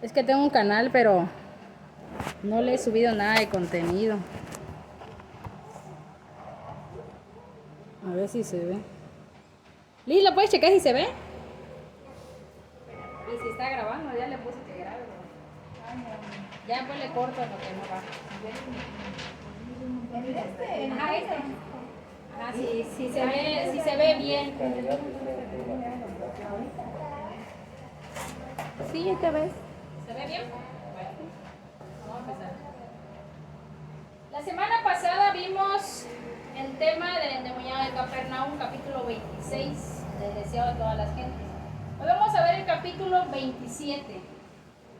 Es que tengo un canal, pero no le he subido nada de contenido. A ver si se ve. Liz, ¿lo puedes checar si se ve? Y si está grabando, ya le puse que grabe. Ya pues le corto lo que no va. Ajá, este. Ah, sí, si se ve bien. Sí, esta vez. ¿Se ve bien? Bueno, vamos a empezar. La semana pasada vimos el tema del endemoniado de Capernaum, capítulo 26, del deseo de todas las gentes. Hoy vamos a ver el capítulo 27.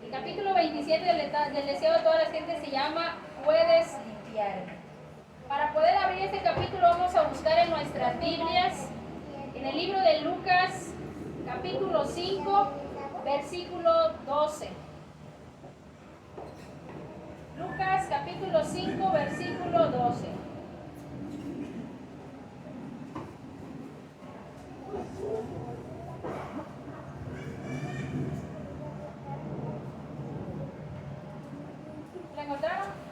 El capítulo 27 del deseo de todas las gentes se llama Puedes limpiarme. Para poder abrir este capítulo vamos a buscar en nuestras Biblias, en el libro de Lucas, capítulo 5, versículo 12. Lucas capítulo 5, versículo 12. ¿La encontraron?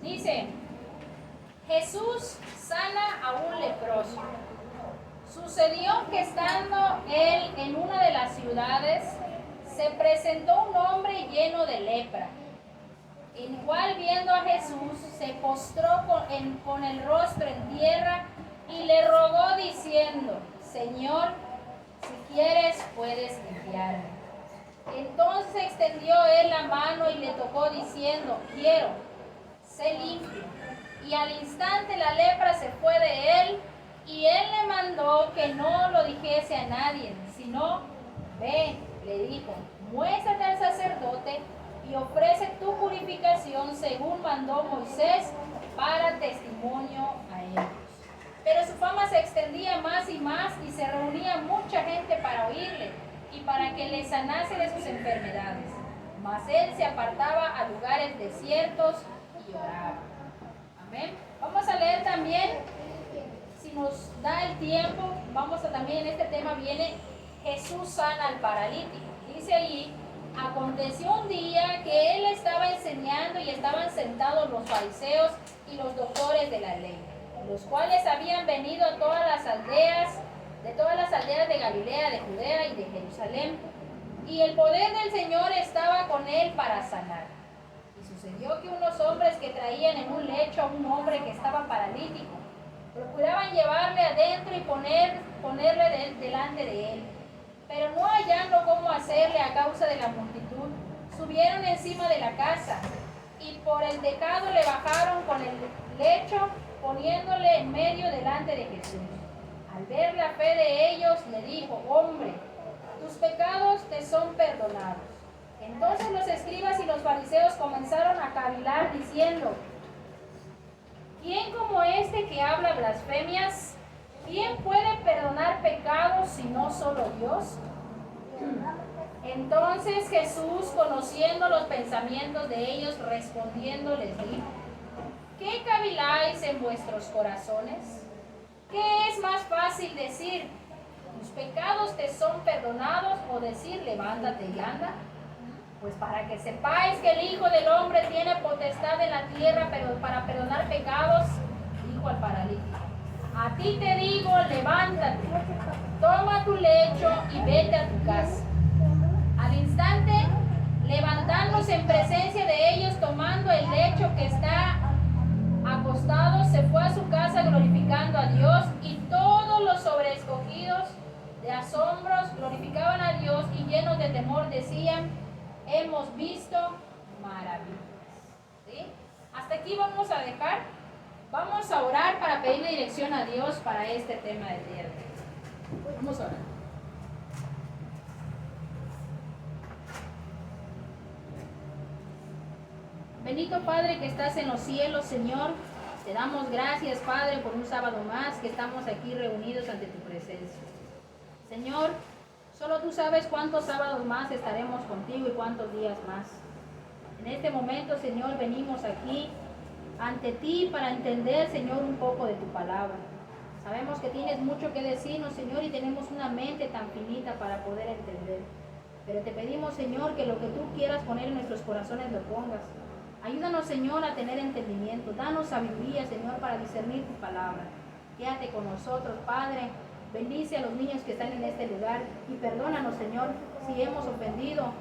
Dice, Jesús sana a un leproso. Sucedió que estando él en una de las ciudades, se presentó un hombre lleno de lepra, el cual viendo a Jesús se postró con el rostro en tierra y le rogó diciendo, Señor, si quieres puedes limpiarme. Entonces extendió él la mano y le tocó diciendo, quiero, sé limpio. Y al instante la lepra se fue de él, y él le mandó que no lo dijese a nadie, sino, ve, le dijo, muéstrate al sacerdote y ofrece tu purificación según mandó Moisés para testimonio a ellos. Pero su fama se extendía más y se reunía mucha gente para oírle y para que le sanase de sus enfermedades. Mas él se apartaba a lugares desiertos y oraba. Amén. Vamos a leer también, si nos da el tiempo, vamos a también en este tema viene Jesús sana al paralítico. Dice allí, aconteció un día que él estaba enseñando y estaban sentados los fariseos y los doctores de la ley, los cuales habían venido a todas las aldeas de Galilea, de Judea y de Jerusalén, y el poder del Señor estaba con él para sanar. Y sucedió que unos hombres que traían en un lecho a un hombre que estaba paralítico, procuraban llevarle adentro y ponerle delante de él. Pero no hallando cómo hacerle a causa de la multitud, subieron encima de la casa y por el tejado le bajaron con el lecho, poniéndole en medio delante de Jesús. Al ver la fe de ellos, le dijo, hombre, tus pecados te son perdonados. Entonces los escribas y los fariseos comenzaron a cavilar diciendo, ¿quién como este que habla blasfemias? ¿Quién puede perdonar pecados si no solo Dios? Entonces Jesús, conociendo los pensamientos de ellos, respondiendo les dijo, ¿qué caviláis en vuestros corazones? ¿Qué es más fácil decir, tus pecados te son perdonados, o decir, levántate y anda? Pues para que sepáis que el Hijo del Hombre tiene potestad en la tierra, pero para perdonar pecados, dijo al paralítico, a ti te digo, levántate, toma tu lecho y vete a tu casa. Al instante, levantándose en presencia de ellos, tomando el lecho que está acostado, se fue a su casa glorificando a Dios, y todos los sobreescogidos de asombros glorificaban a Dios y llenos de temor decían, hemos visto maravillas. ¿Sí? Hasta aquí vamos a dejar. Vamos a orar para pedirle dirección a Dios para este tema del día de hoy. Vamos a orar. Bendito Padre que estás en los cielos, Señor, te damos gracias, Padre, por un sábado más que estamos aquí reunidos ante tu presencia. Señor, solo tú sabes cuántos sábados más estaremos contigo y cuántos días más. En este momento, Señor, venimos aquí ante ti para entender, Señor, un poco de tu palabra. Sabemos que tienes mucho que decirnos, Señor, y tenemos una mente tan finita para poder entender. Pero te pedimos, Señor, que lo que tú quieras poner en nuestros corazones lo pongas. Ayúdanos, Señor, a tener entendimiento. Danos sabiduría, Señor, para discernir tu palabra. Quédate con nosotros, Padre. Bendice a los niños que están en este lugar y perdónanos, Señor, si hemos ofendido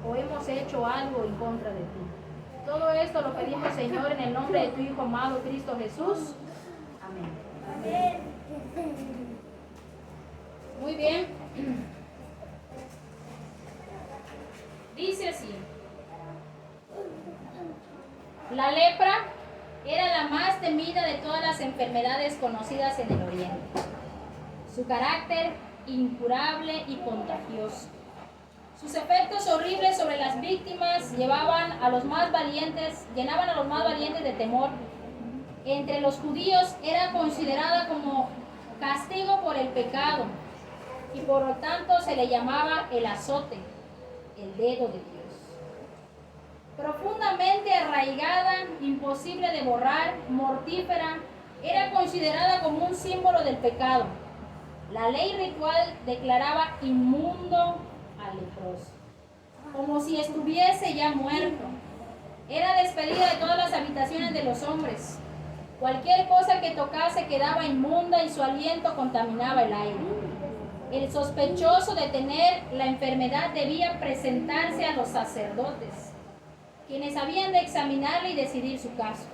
o hemos hecho algo en contra de ti. Todo esto lo pedimos, Señor, en el nombre de tu Hijo amado, Cristo Jesús. Amén. Muy bien. Dice así: la lepra era la más temida de todas las enfermedades conocidas en el Oriente. Su carácter incurable y contagioso. Sus efectos horribles sobre las víctimas llenaban a los más valientes de temor. Entre los judíos era considerada como castigo por el pecado y por lo tanto se le llamaba el azote, el dedo de Dios. Profundamente arraigada, imposible de borrar, mortífera, era considerada como un símbolo del pecado. La ley ritual declaraba inmundo al leproso, como si estuviese ya muerto. Era despedida de todas las habitaciones de los hombres. Cualquier cosa que tocase quedaba inmunda y su aliento contaminaba el aire. El sospechoso de tener la enfermedad debía presentarse a los sacerdotes, quienes habían de examinarle y decidir su caso.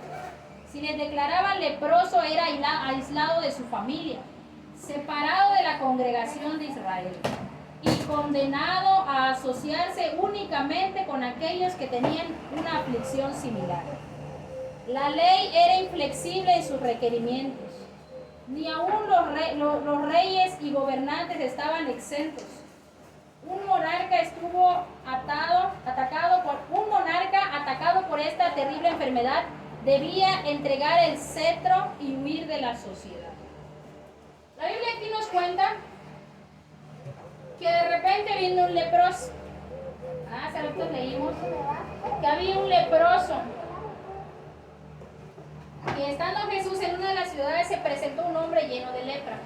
Si les declaraban leproso, era aislado de su familia, separado de la congregación de Israel y condenado a asociarse únicamente con aquellos que tenían una aflicción similar. La ley era inflexible en sus requerimientos. Ni aún los reyes y gobernantes estaban exentos. Un monarca atacado por esta terrible enfermedad debía entregar el cetro y huir de la sociedad. La Biblia aquí nos cuenta que de repente vino un leproso. Hace rato leímos que había un leproso. Y estando Jesús en una de las ciudades, se presentó un hombre lleno de lepra.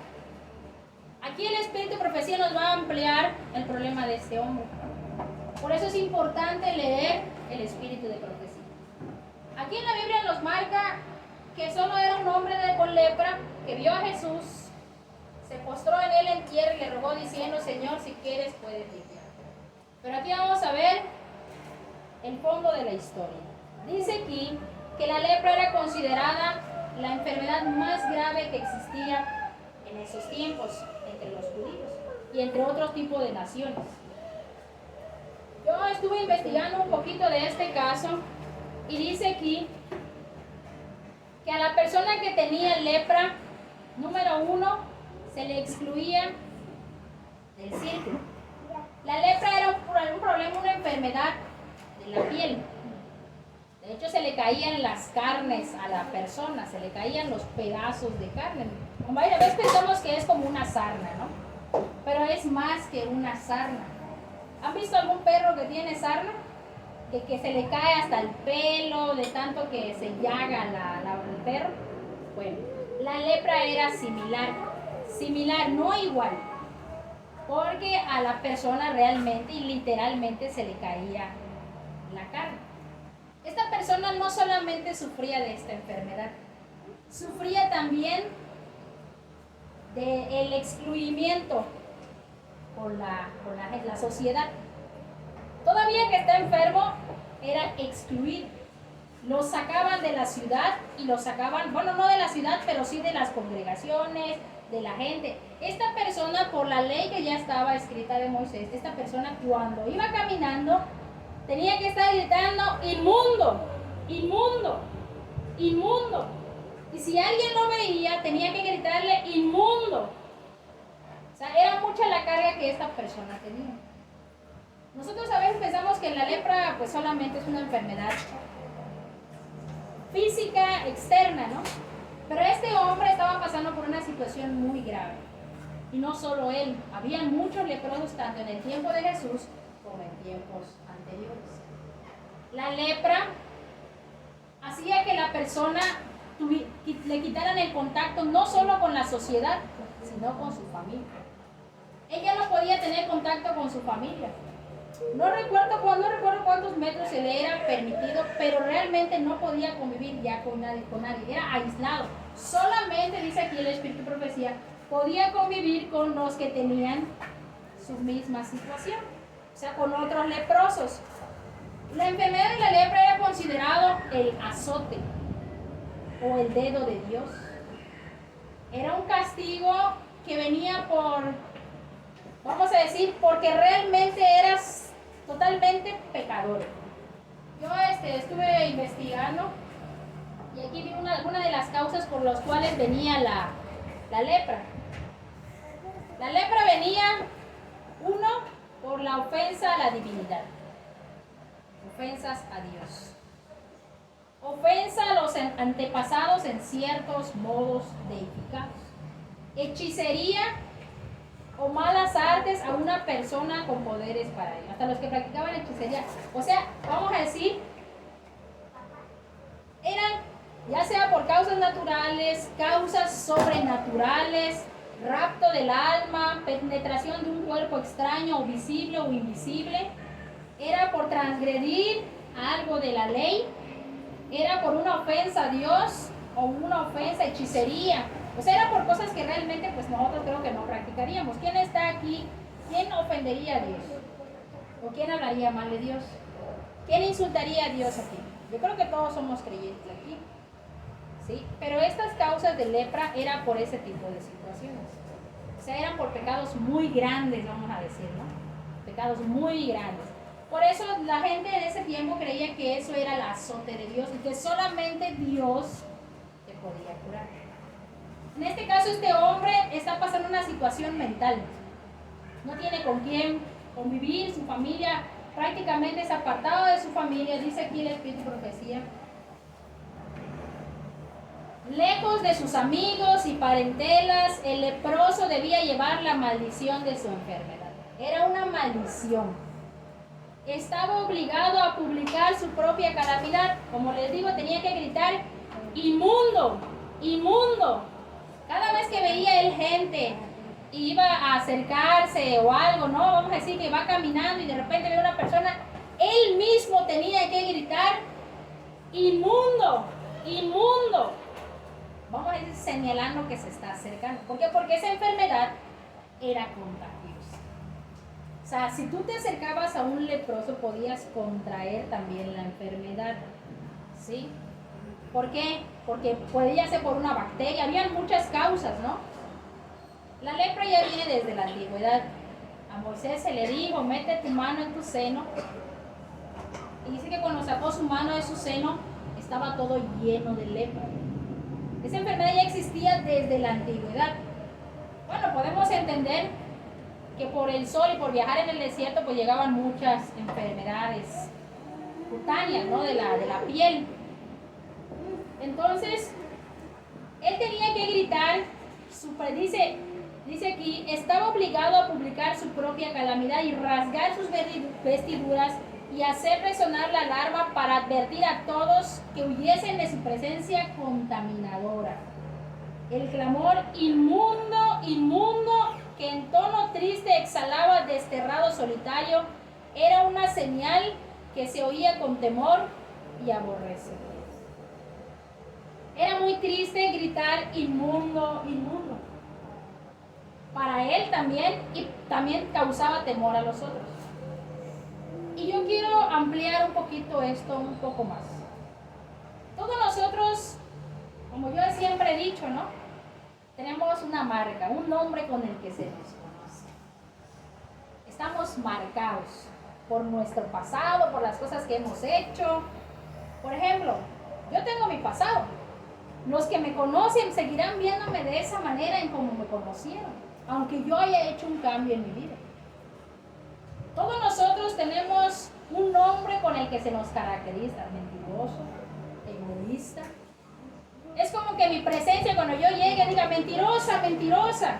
Aquí el Espíritu de Profecía nos va a ampliar el problema de este hombre. Por eso es importante leer el Espíritu de Profecía. Aquí en la Biblia nos marca que solo era un hombre con lepra que vio a Jesús, se postró en él en tierra y le rogó diciendo: Señor, si quieres puedes limpiar. Pero aquí vamos a ver el fondo de la historia. Dice aquí que la lepra era considerada la enfermedad más grave que existía en esos tiempos entre los judíos y entre otros tipos de naciones. Yo estuve investigando un poquito de este caso y dice aquí que a la persona que tenía lepra, número 1, se le excluía del círculo. La lepra era un problema, una enfermedad de la piel. De hecho, se le caían las carnes a la persona, se le caían los pedazos de carne. Como a veces pensamos que es como una sarna, ¿no? Pero es más que una sarna. ¿Han visto algún perro que tiene sarna? Que se le cae hasta el pelo de tanto que se llaga el perro. Bueno, la lepra era similar, no igual, porque a la persona realmente y literalmente se le caía la carne. Esta persona no solamente sufría de esta enfermedad, sufría también del excluimiento por la sociedad. Todavía que está enfermo, era excluido. Lo sacaban de la ciudad y lo sacaban, bueno, no de la ciudad, pero sí de las congregaciones, de la gente. Esta persona, por la ley que ya estaba escrita de Moisés, esta persona cuando iba caminando, tenía que estar gritando: inmundo, inmundo, inmundo. Y si alguien lo veía, tenía que gritarle: inmundo. O sea, era mucha la carga que esta persona tenía. Nosotros a veces pensamos que la lepra pues solamente es una enfermedad física externa, ¿no? Pero este hombre estaba pasando por una situación muy grave. Y no solo él, había muchos leprosos tanto en el tiempo de Jesús como en tiempos anteriores. La lepra hacía que la persona le quitaran el contacto no solo con la sociedad, sino con su familia. Ella no podía tener contacto con su familia. No recuerdo cuántos metros se le era permitido, pero realmente no podía convivir ya con nadie, era aislado. Solamente, dice aquí el Espíritu de Profecía, podía convivir con los que tenían su misma situación, o sea, con otros leprosos. La enfermedad de la lepra era considerado el azote o el dedo de Dios. Era un castigo que venía vamos a decir, porque realmente eras totalmente pecador. Yo estuve investigando y aquí vi alguna de las causas por las cuales venía la lepra. La lepra venía, uno, por la ofensa a la divinidad. Ofensas a Dios. Ofensa a los antepasados en ciertos modos deificados. Hechicería o malas artes a una persona con poderes para ello. Hasta los que practicaban hechicería. O sea, vamos a decir, eran ya sea por causas naturales, causas sobrenaturales, rapto del alma, penetración de un cuerpo extraño o visible o invisible. Era por transgredir algo de la ley, era por una ofensa a Dios o una ofensa a hechicería. O sea, era por cosas que realmente pues nosotros creo que no practicaríamos. ¿Quién está aquí? ¿Quién ofendería a Dios? ¿O quién hablaría mal de Dios? ¿Quién insultaría a Dios aquí? Yo creo que todos somos creyentes aquí. ¿Sí? Pero estas causas de lepra era por ese tipo de situaciones. O sea, eran por pecados muy grandes, vamos a decir, ¿no? Pecados muy grandes. Por eso la gente en ese tiempo creía que eso era el azote de Dios y que solamente Dios te podía curar. En este caso, este hombre está pasando una situación mental. No tiene con quién convivir, su familia prácticamente es apartado de su familia, dice aquí el Espíritu de Profecía. Lejos de sus amigos y parentelas, el leproso debía llevar la maldición de su enfermedad. Era una maldición. Estaba obligado a publicar su propia calamidad. Como les digo, tenía que gritar, inmundo, inmundo. Cada vez que veía él gente, iba a acercarse o algo, ¿no? Vamos a decir que va caminando y de repente ve una persona, él mismo tenía que gritar, inmundo, inmundo. Vamos a ir señalando que se está acercando. ¿Por qué? Porque esa enfermedad era contagiosa. O sea, si tú te acercabas a un leproso, podías contraer también la enfermedad. ¿Sí? ¿Por qué? Porque podía ser por una bacteria. Habían muchas causas, ¿no? La lepra ya viene desde la antigüedad. A Moisés se le dijo, mete tu mano en tu seno. Y dice que cuando sacó su mano de su seno, estaba todo lleno de lepra. Esa enfermedad ya existía desde la antigüedad. Bueno, podemos entender que por el sol y por viajar en el desierto, pues llegaban muchas enfermedades cutáneas, ¿no? De la piel. Entonces, él tenía que gritar, dice aquí, estaba obligado a publicar su propia calamidad y rasgar sus vestiduras y hacer resonar la alarma para advertir a todos que huyesen de su presencia contaminadora. El clamor inmundo, inmundo, que en tono triste exhalaba desterrado solitario, era una señal que se oía con temor y aborrecimiento. Era muy triste gritar inmundo, inmundo. Para él también, y también causaba temor a los otros. Y yo quiero ampliar un poquito esto, un poco más. Todos nosotros, como yo siempre he dicho, ¿no? Tenemos una marca, un nombre con el que se nos conoce. Estamos marcados por nuestro pasado, por las cosas que hemos hecho. Por ejemplo, yo tengo mi pasado. Los que me conocen seguirán viéndome de esa manera en como me conocieron, aunque yo haya hecho un cambio en mi vida. Todos nosotros tenemos un nombre con el que se nos caracteriza: mentiroso, egoísta. Es como que mi presencia cuando yo llegue diga, mentirosa, mentirosa.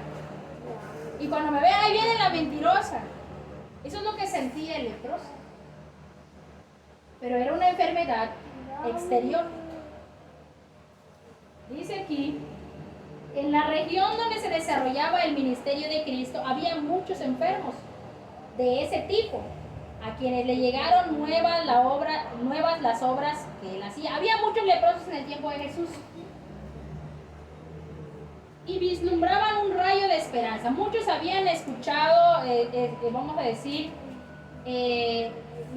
Y cuando me vean, ahí viene la mentirosa. Eso es lo que sentía el leproso. pero era una enfermedad exterior. Dice aquí, en la región donde se desarrollaba el ministerio de Cristo había muchos enfermos de ese tipo, a quienes le llegaron nuevas las obras que él hacía. Había muchos leprosos en el tiempo de Jesús y vislumbraban un rayo de esperanza. Muchos habían escuchado, vamos a decir,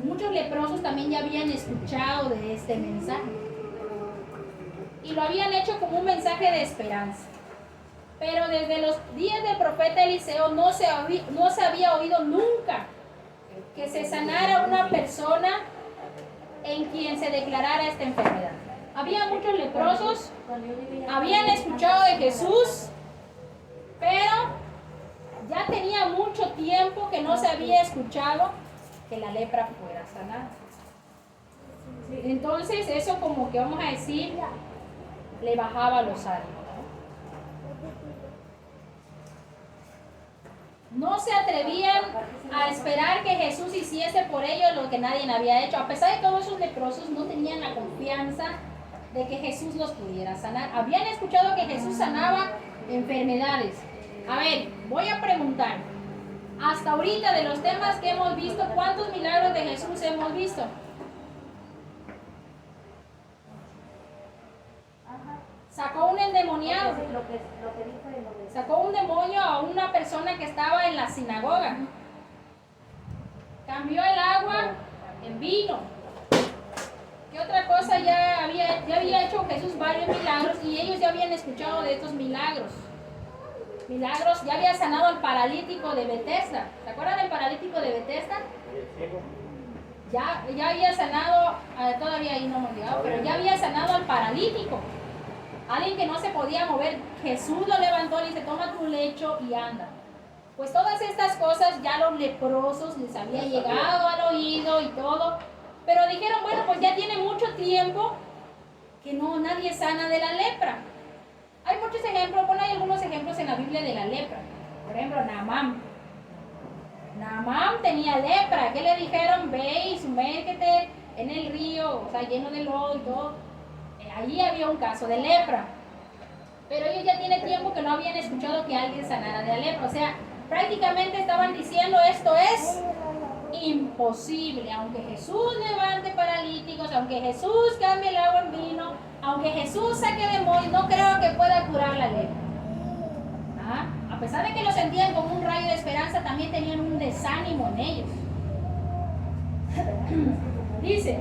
muchos leprosos también ya habían escuchado de este mensaje y lo habían hecho como un mensaje de esperanza. Pero desde los días del profeta Eliseo no se había oído nunca que se sanara una persona en quien se declarara esta enfermedad. Había muchos leprosos, habían escuchado de Jesús, pero ya tenía mucho tiempo que no se había escuchado que la lepra fuera sanada. Entonces eso, como que vamos a decir, le bajaba los ánimos. No se atrevían a esperar que Jesús hiciese por ellos lo que nadie había hecho. A pesar de todos esos leprosos, no tenían la confianza de que Jesús los pudiera sanar. Habían escuchado que Jesús sanaba enfermedades. A ver, voy a preguntar, hasta ahorita de los temas que hemos visto, ¿cuántos milagros de Jesús hemos visto? Sacó un endemoniado, sacó un demonio a una persona que estaba en la sinagoga, cambió el agua en vino. ¿Qué otra cosa ya había hecho Jesús? Varios milagros, y ellos ya habían escuchado de estos milagros. Ya había sanado al paralítico de Betesda. ¿Se acuerdan del paralítico de Betesda? Ya había sanado, todavía ahí no hemos llegado, pero ya había sanado al paralítico. Alguien que no se podía mover, Jesús lo levantó, le dice, toma tu lecho y anda. Pues todas estas cosas ya los leprosos les había llegado al oído y todo, pero dijeron, bueno, pues ya tiene mucho tiempo que nadie sana de la lepra. Hay muchos ejemplos, bueno, hay algunos ejemplos en la Biblia de la lepra. Por ejemplo, Naamán tenía lepra. ¿Qué le dijeron? Ve y sumérgete en el río, o sea, lleno de lodo y todo. Allí había un caso de lepra, pero ellos ya tienen tiempo que no habían escuchado que alguien sanara de la lepra. O sea, prácticamente estaban diciendo, esto es imposible. Aunque Jesús levante paralíticos, aunque Jesús cambie el agua en vino, aunque Jesús saque demonios, no creo que pueda curar la lepra. A pesar de que lo sentían como un rayo de esperanza, también tenían un desánimo en ellos. Dice,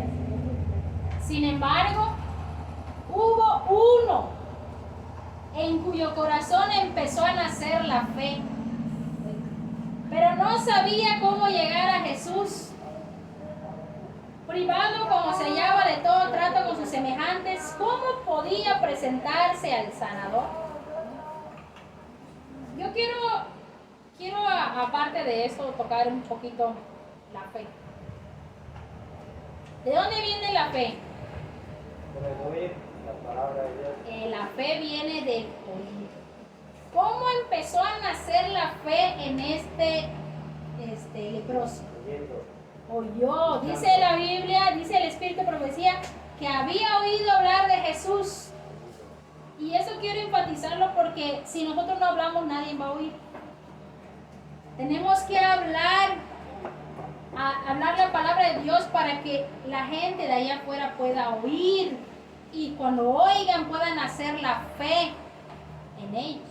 sin embargo, hubo uno en cuyo corazón empezó a nacer la fe, pero no sabía cómo llegar a Jesús. Privado como se hallaba de todo trato con sus semejantes, ¿cómo podía presentarse al sanador? Yo quiero aparte de eso, tocar un poquito la fe. ¿De dónde viene la fe? La fe viene del oír. ¿Cómo empezó a nacer la fe en este leproso? Oyó, dice la Biblia, dice el Espíritu de Profecía, que había oído hablar de Jesús. Y eso quiero enfatizarlo porque si nosotros no hablamos, nadie va a oír. Tenemos que hablar la palabra de Dios para que la gente de allá afuera pueda oír. Y cuando oigan puedan hacer la fe en ellos.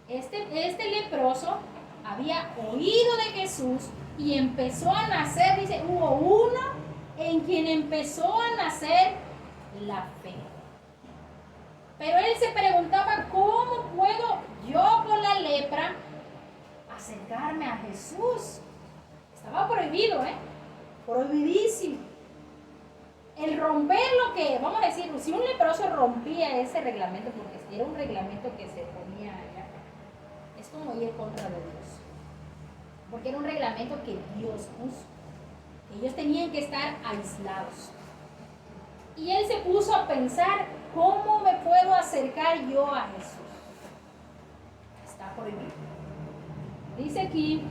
Este leproso había oído de Jesús y empezó a nacer, dice, hubo uno en quien empezó a nacer la fe. Pero él se preguntaba, ¿cómo puedo yo con la lepra acercarme a Jesús? Estaba prohibido, prohibidísimo. El romper lo que, vamos a decir, si un leproso rompía ese reglamento, porque era un reglamento que se ponía allá, es como ir contra de Dios. Porque era un reglamento que Dios puso. Ellos tenían que estar aislados. Y él se puso a pensar, ¿cómo me puedo acercar yo a Jesús? Está prohibido. Dice aquí,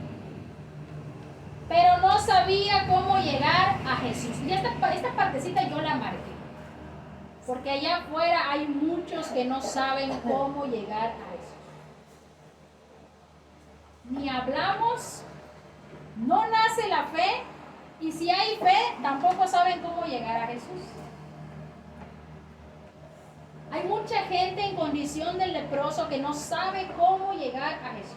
pero no sabía sabía cómo llegar a Jesús. Y esta partecita yo la marqué. Porque allá afuera hay muchos que no saben cómo llegar a Jesús. Ni hablamos, no nace la fe, y si hay fe, tampoco saben cómo llegar a Jesús. Hay mucha gente en condición de leproso que no sabe cómo llegar a Jesús.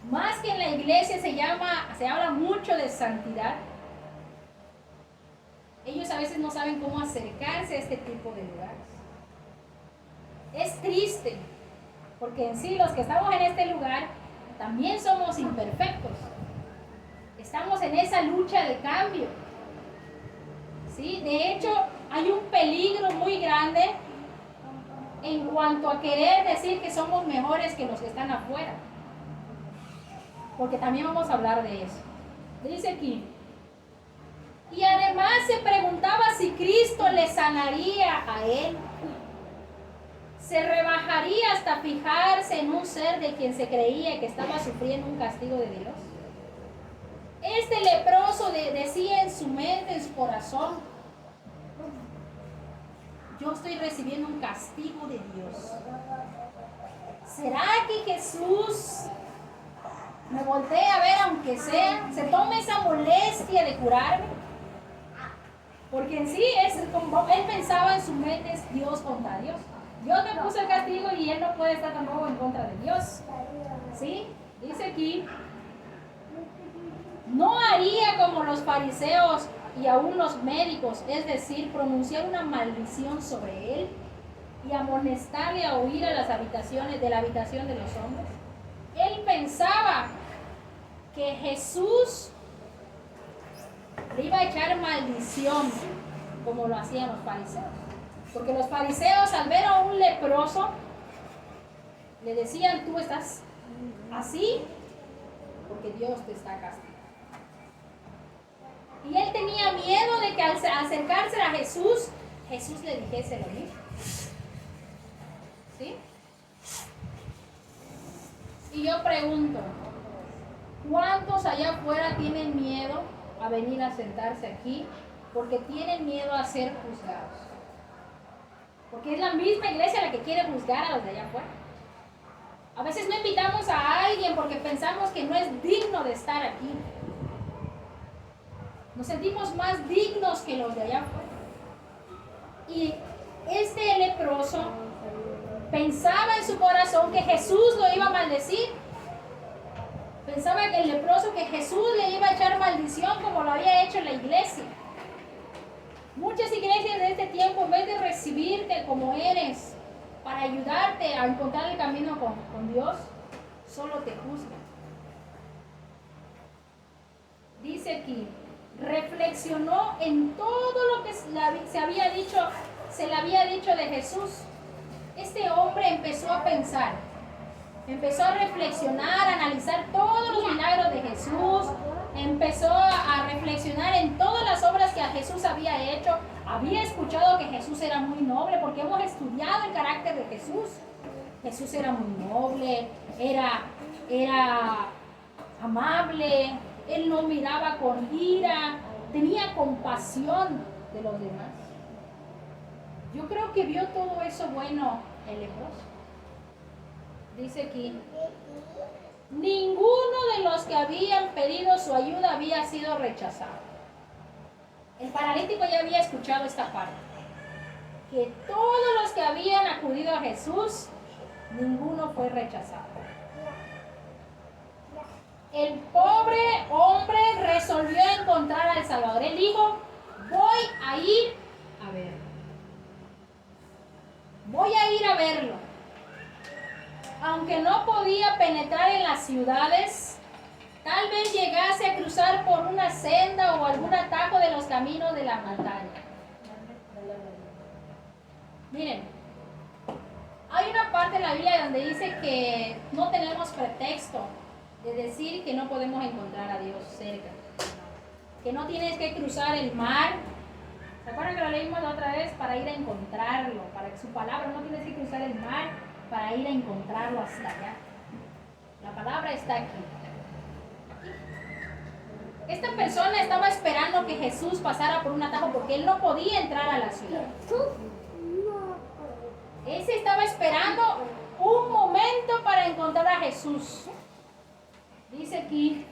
Más que en la iglesia se habla mucho de santidad. Ellos a veces no saben cómo acercarse a este tipo de lugares. Es triste, porque en sí los que estamos en este lugar también somos imperfectos. Estamos en esa lucha de cambio. ¿Sí? De hecho, hay un peligro muy grande en cuanto a querer decir que somos mejores que los que están afuera. Porque también vamos a hablar de eso. Dice aquí, y además se preguntaba si Cristo le sanaría a él. Se rebajaría hasta fijarse en un ser de quien se creía que estaba sufriendo un castigo de Dios. Este leproso decía en su mente, en su corazón, yo estoy recibiendo un castigo de Dios. ¿Será que Jesús me voltee a ver aunque sea? ¿Se tome esa molestia de curarme? Porque en sí, como él pensaba en su mente, es Dios contra Dios. Dios me puso el castigo y él no puede estar tampoco en contra de Dios. ¿Sí? Dice aquí, no haría como los fariseos y aún los médicos, es decir, pronunciar una maldición sobre él y amonestarle a huir a las habitaciones de la habitación de los hombres. Él pensaba que Jesús le iba a echar maldición, como lo hacían los fariseos. Porque los fariseos, al ver a un leproso, le decían, tú estás así porque Dios te está castigando. Y él tenía miedo de que al acercarse a Jesús, Jesús le dijese lo mismo. ¿Sí? Y yo pregunto, ¿cuántos allá afuera tienen miedo a venir a sentarse aquí porque tienen miedo a ser juzgados? Porque es la misma iglesia la que quiere juzgar a los de allá afuera. A veces no invitamos a alguien porque pensamos que no es digno de estar aquí. Nos sentimos más dignos que los de allá afuera. Y este leproso pensaba en su corazón que Jesús lo iba a maldecir. Pensaba que el leproso, que Jesús le iba a echar maldición como lo había hecho en la iglesia. Muchas iglesias de este tiempo, en vez de recibirte como eres, para ayudarte a encontrar el camino con Dios, solo te juzgan. Dice aquí, reflexionó en todo lo que se le había dicho de Jesús. Este hombre empezó a pensar, empezó a reflexionar, a analizar todos los milagros de Jesús, empezó a reflexionar en todas las obras que a Jesús había hecho. Había escuchado que Jesús era muy noble, porque hemos estudiado el carácter de Jesús. Jesús era muy noble, era amable, él no miraba con ira, tenía compasión de los demás. Yo creo que vio todo eso bueno el leproso. Dice aquí, ninguno de los que habían pedido su ayuda había sido rechazado. El paralítico ya había escuchado esta parte, que todos los que habían acudido a Jesús, ninguno fue rechazado. El pobre hombre resolvió encontrar al Salvador. Él dijo, voy a ir a verlo. Voy a ir a verlo. Aunque no podía penetrar en las ciudades, tal vez llegase a cruzar por una senda o algún atajo de los caminos de la montaña. Miren, hay una parte en la Biblia donde dice que no tenemos pretexto de decir que no podemos encontrar a Dios cerca. Que no tienes que cruzar el mar. ¿Se acuerdan que lo leímos la otra vez? Para ir a encontrarlo, para que su palabra, no tienes que cruzar el mar para ir a encontrarlo hasta allá. La palabra está aquí. persona estaba esperando que Jesús pasara por un atajo porque él no podía entrar a la ciudad. Él se estaba esperando un momento para encontrar a Jesús. Dice aquí,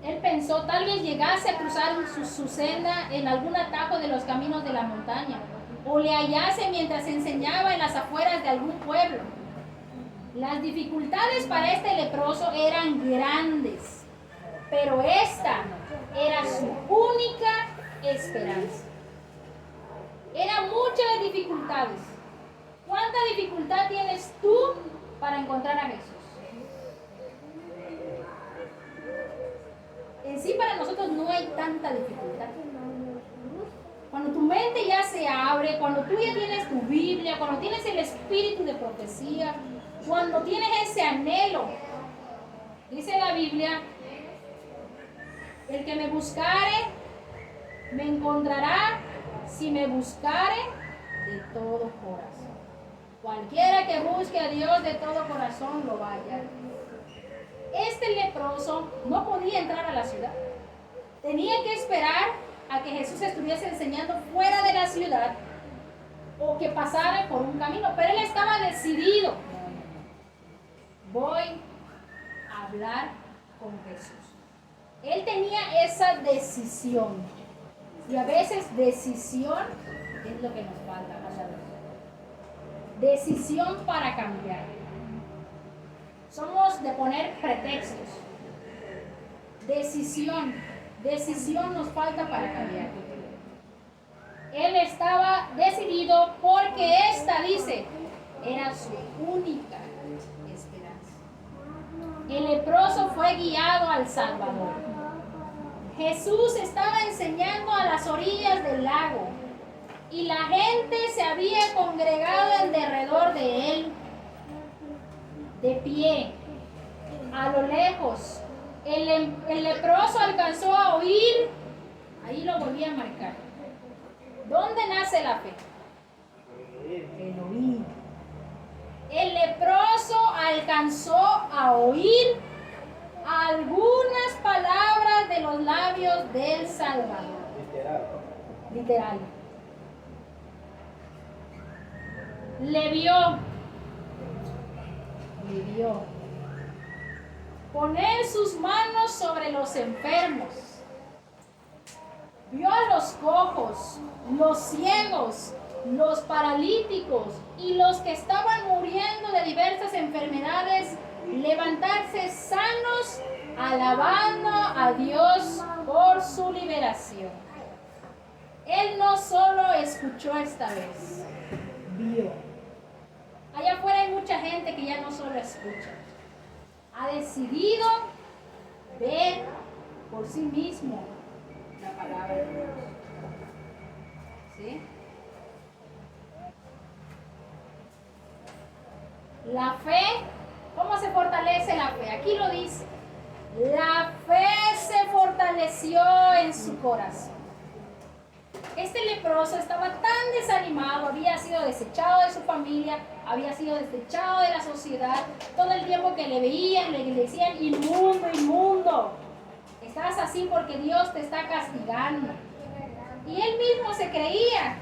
él pensó tal vez llegase a cruzar su senda en algún atajo de los caminos de la montaña, o le hallase mientras enseñaba en las afueras de algún pueblo. Las dificultades para este leproso eran grandes, pero esta era su única esperanza. Eran muchas dificultades. ¿Cuánta dificultad tienes tú para encontrar a Jesús? En sí para nosotros no hay tanta dificultad. Cuando tu mente ya se abre, cuando tú ya tienes tu Biblia, cuando tienes el espíritu de profecía, cuando tienes ese anhelo, dice la Biblia, el que me buscare, me encontrará si me buscare de todo corazón. Cualquiera que busque a Dios de todo corazón lo va a hallar. Este leproso no podía entrar a la ciudad. Tenía que esperar a que Jesús estuviese enseñando fuera de la ciudad o que pasara por un camino, pero él estaba decidido. Voy a hablar con Jesús. Él tenía esa decisión. Y a veces decisión es lo que nos falta. Decisión para cambiar. Somos de poner pretextos. Decisión nos falta para cambiar. Él estaba decidido porque esta, dice, era su única esperanza. El leproso fue guiado al Salvador. Jesús estaba enseñando a las orillas del lago y la gente se había congregado en derredor de él, de pie, a lo lejos. El leproso alcanzó a oír, ahí lo volví a marcar. ¿Dónde nace la fe? En oír. El leproso alcanzó a oír algunas palabras de los labios del Salvador. Literal. Le vio. Poner sus manos sobre los enfermos. Vio a los cojos, los ciegos, los paralíticos y los que estaban muriendo de diversas enfermedades levantarse sanos, alabando a Dios por su liberación. Él no solo escuchó esta vez, vio. Allá afuera hay mucha gente que ya no solo escucha, ha decidido ver por sí mismo la palabra de Dios. ¿Sí? La fe, ¿cómo se fortalece la fe? Aquí lo dice. La fe se fortaleció en su corazón. Este leproso estaba tan desanimado, había sido desechado de su familia, había sido desechado de la sociedad. Todo el tiempo que le veían, le decían inmundo, inmundo. Estás así porque Dios te está castigando. Y él mismo se creía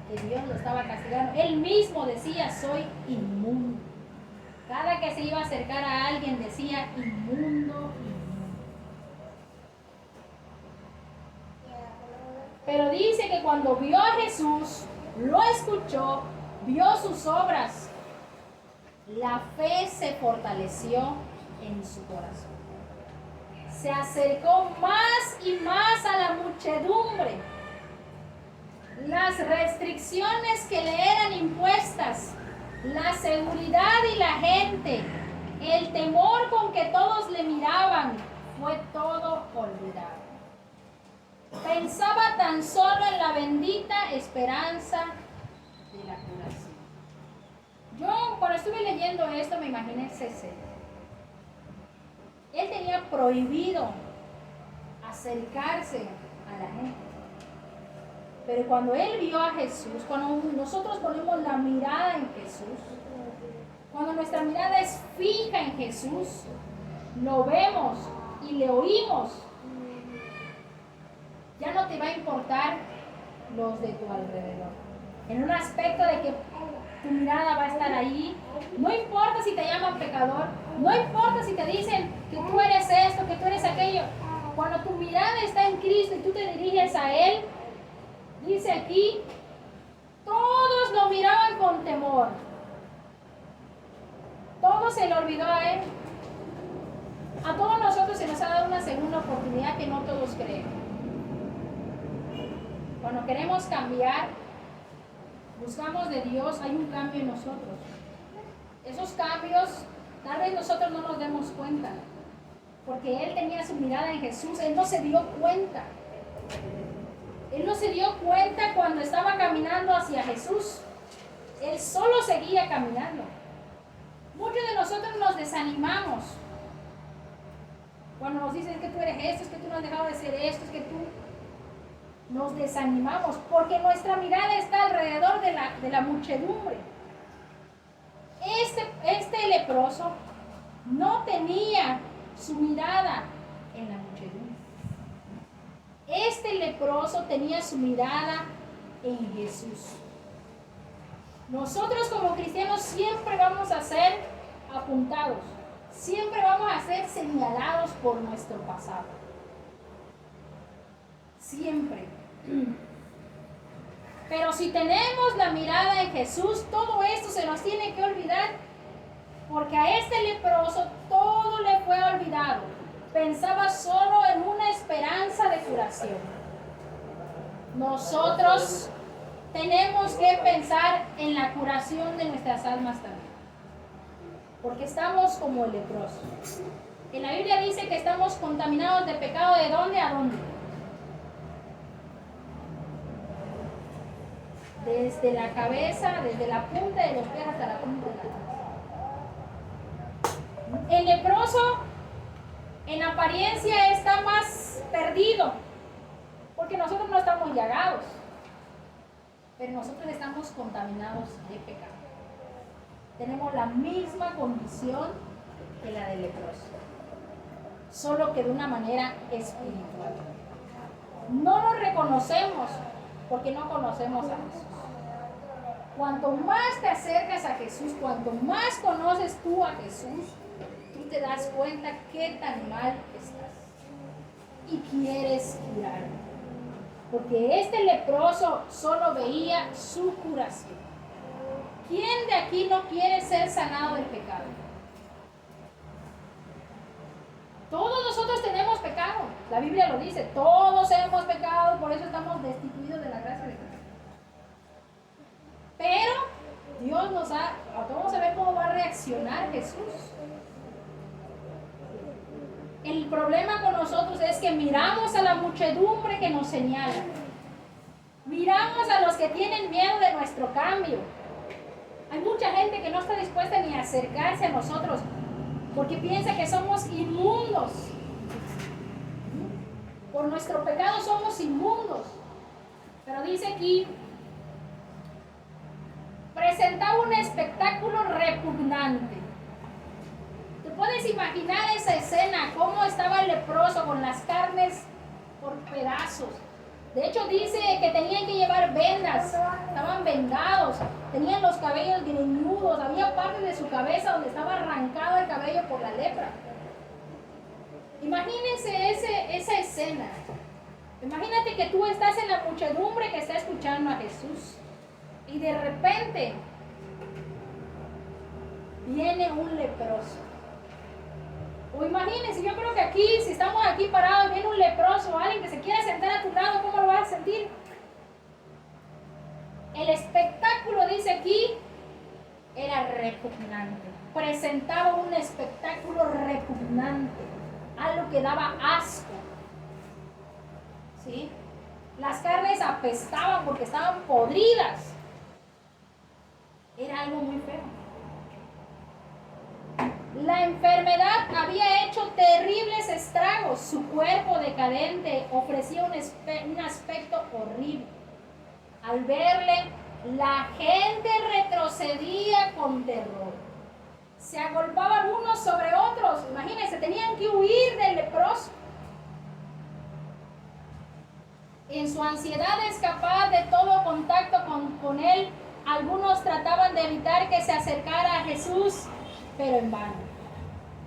que Dios lo estaba castigando. Él mismo decía, soy inmundo. Cada que se iba a acercar a alguien decía, inmundo, inmundo. Pero dice que cuando vio a Jesús, lo escuchó, vio sus obras, la fe se fortaleció en su corazón. Se acercó más y más a la muchedumbre. Las restricciones que le eran impuestas, la seguridad y la gente, el temor con que todos le miraban, fue todo olvidado. Pensaba tan solo en la bendita esperanza de la curación. Yo, cuando estuve leyendo esto, me imaginé esa escena. Él tenía prohibido acercarse a la gente. Pero cuando él vio a Jesús, cuando nosotros ponemos la mirada en Jesús, cuando nuestra mirada es fija en Jesús, lo vemos y le oímos, ya no te va a importar los de tu alrededor. En un aspecto de que tu mirada va a estar ahí, no importa si te llaman pecador, no importa si te dicen que tú eres esto, que tú eres aquello. Cuando tu mirada está en Cristo y tú te diriges a Él, dice aquí, todos lo miraban con temor. Todo se le olvidó a Él. A todos nosotros se nos ha dado una segunda oportunidad que no todos creen. Cuando queremos cambiar, buscamos de Dios, hay un cambio en nosotros. Esos cambios, tal vez nosotros no nos demos cuenta, porque Él tenía su mirada en Jesús. Él no se dio cuenta. Él no se dio cuenta cuando estaba caminando hacia Jesús. Él solo seguía caminando. Muchos de nosotros nos desanimamos cuando nos dicen que tú eres esto, es que tú no has dejado de ser esto, es que tú... Nos desanimamos porque nuestra mirada está alrededor de la muchedumbre. Este leproso no tenía su mirada en la muchedumbre. Este leproso tenía su mirada en Jesús. Nosotros como cristianos siempre vamos a ser apuntados, siempre vamos a ser señalados por nuestro pasado. Siempre. Pero si tenemos la mirada en Jesús, todo esto se nos tiene que olvidar, porque a este leproso todo le fue olvidado. Pensaba solo en una esperanza de curación. Nosotros tenemos que pensar en la curación de nuestras almas también, porque estamos como el leproso. En la Biblia dice que estamos contaminados de pecado. ¿De dónde a dónde? Desde la cabeza, desde la punta de los pies hasta la punta de la cabeza. El leproso en apariencia está más perdido, porque nosotros no estamos llagados, pero nosotros estamos contaminados de pecado. Tenemos la misma condición que la del leproso, solo que de una manera espiritual. No lo reconocemos porque no conocemos a Jesús. Cuanto más te acercas a Jesús, cuanto más conoces tú a Jesús, tú te das cuenta qué tan mal estás y quieres curar. Porque este leproso solo veía su curación. ¿Quién de aquí no quiere ser sanado del pecado? Todos nosotros tenemos pecado. La Biblia lo dice, todos hemos pecado, por eso estamos destituidos de la gracia de Dios. Pero Dios nos ha... Vamos a ver cómo va a reaccionar Jesús. El problema con nosotros es que miramos a la muchedumbre que nos señala. Miramos a los que tienen miedo de nuestro cambio. Hay mucha gente que no está dispuesta ni a acercarse a nosotros porque piensa que somos inmundos. Por nuestro pecado somos inmundos. Pero dice aquí, presentaba un espectáculo repugnante. ¿Te puedes imaginar esa escena? Cómo estaba el leproso con las carnes por pedazos. De hecho dice que tenían que llevar vendas, estaban vendados, tenían los cabellos greñudos, había partes de su cabeza donde estaba arrancado el cabello por la lepra. Imagínense esa escena. Imagínate que tú estás en la muchedumbre que está escuchando a Jesús y de repente viene un leproso. O imagínense, yo creo que aquí, si estamos aquí parados, viene un leproso o alguien que se quiere sentar a tu lado, ¿cómo lo vas a sentir? El espectáculo, dice aquí, era repugnante. Presentaba un espectáculo repugnante, algo que daba asco. ¿Sí? Las carnes apestaban porque estaban podridas. Era algo muy feo. La enfermedad había hecho terribles estragos. Su cuerpo decadente ofrecía un aspecto horrible. Al verle, la gente retrocedía con terror. Se agolpaban unos sobre otros. Imagínense, tenían que huir del leproso. En su ansiedad de escapar de todo contacto con él, algunos trataban de evitar que se acercara a Jesús, pero en vano.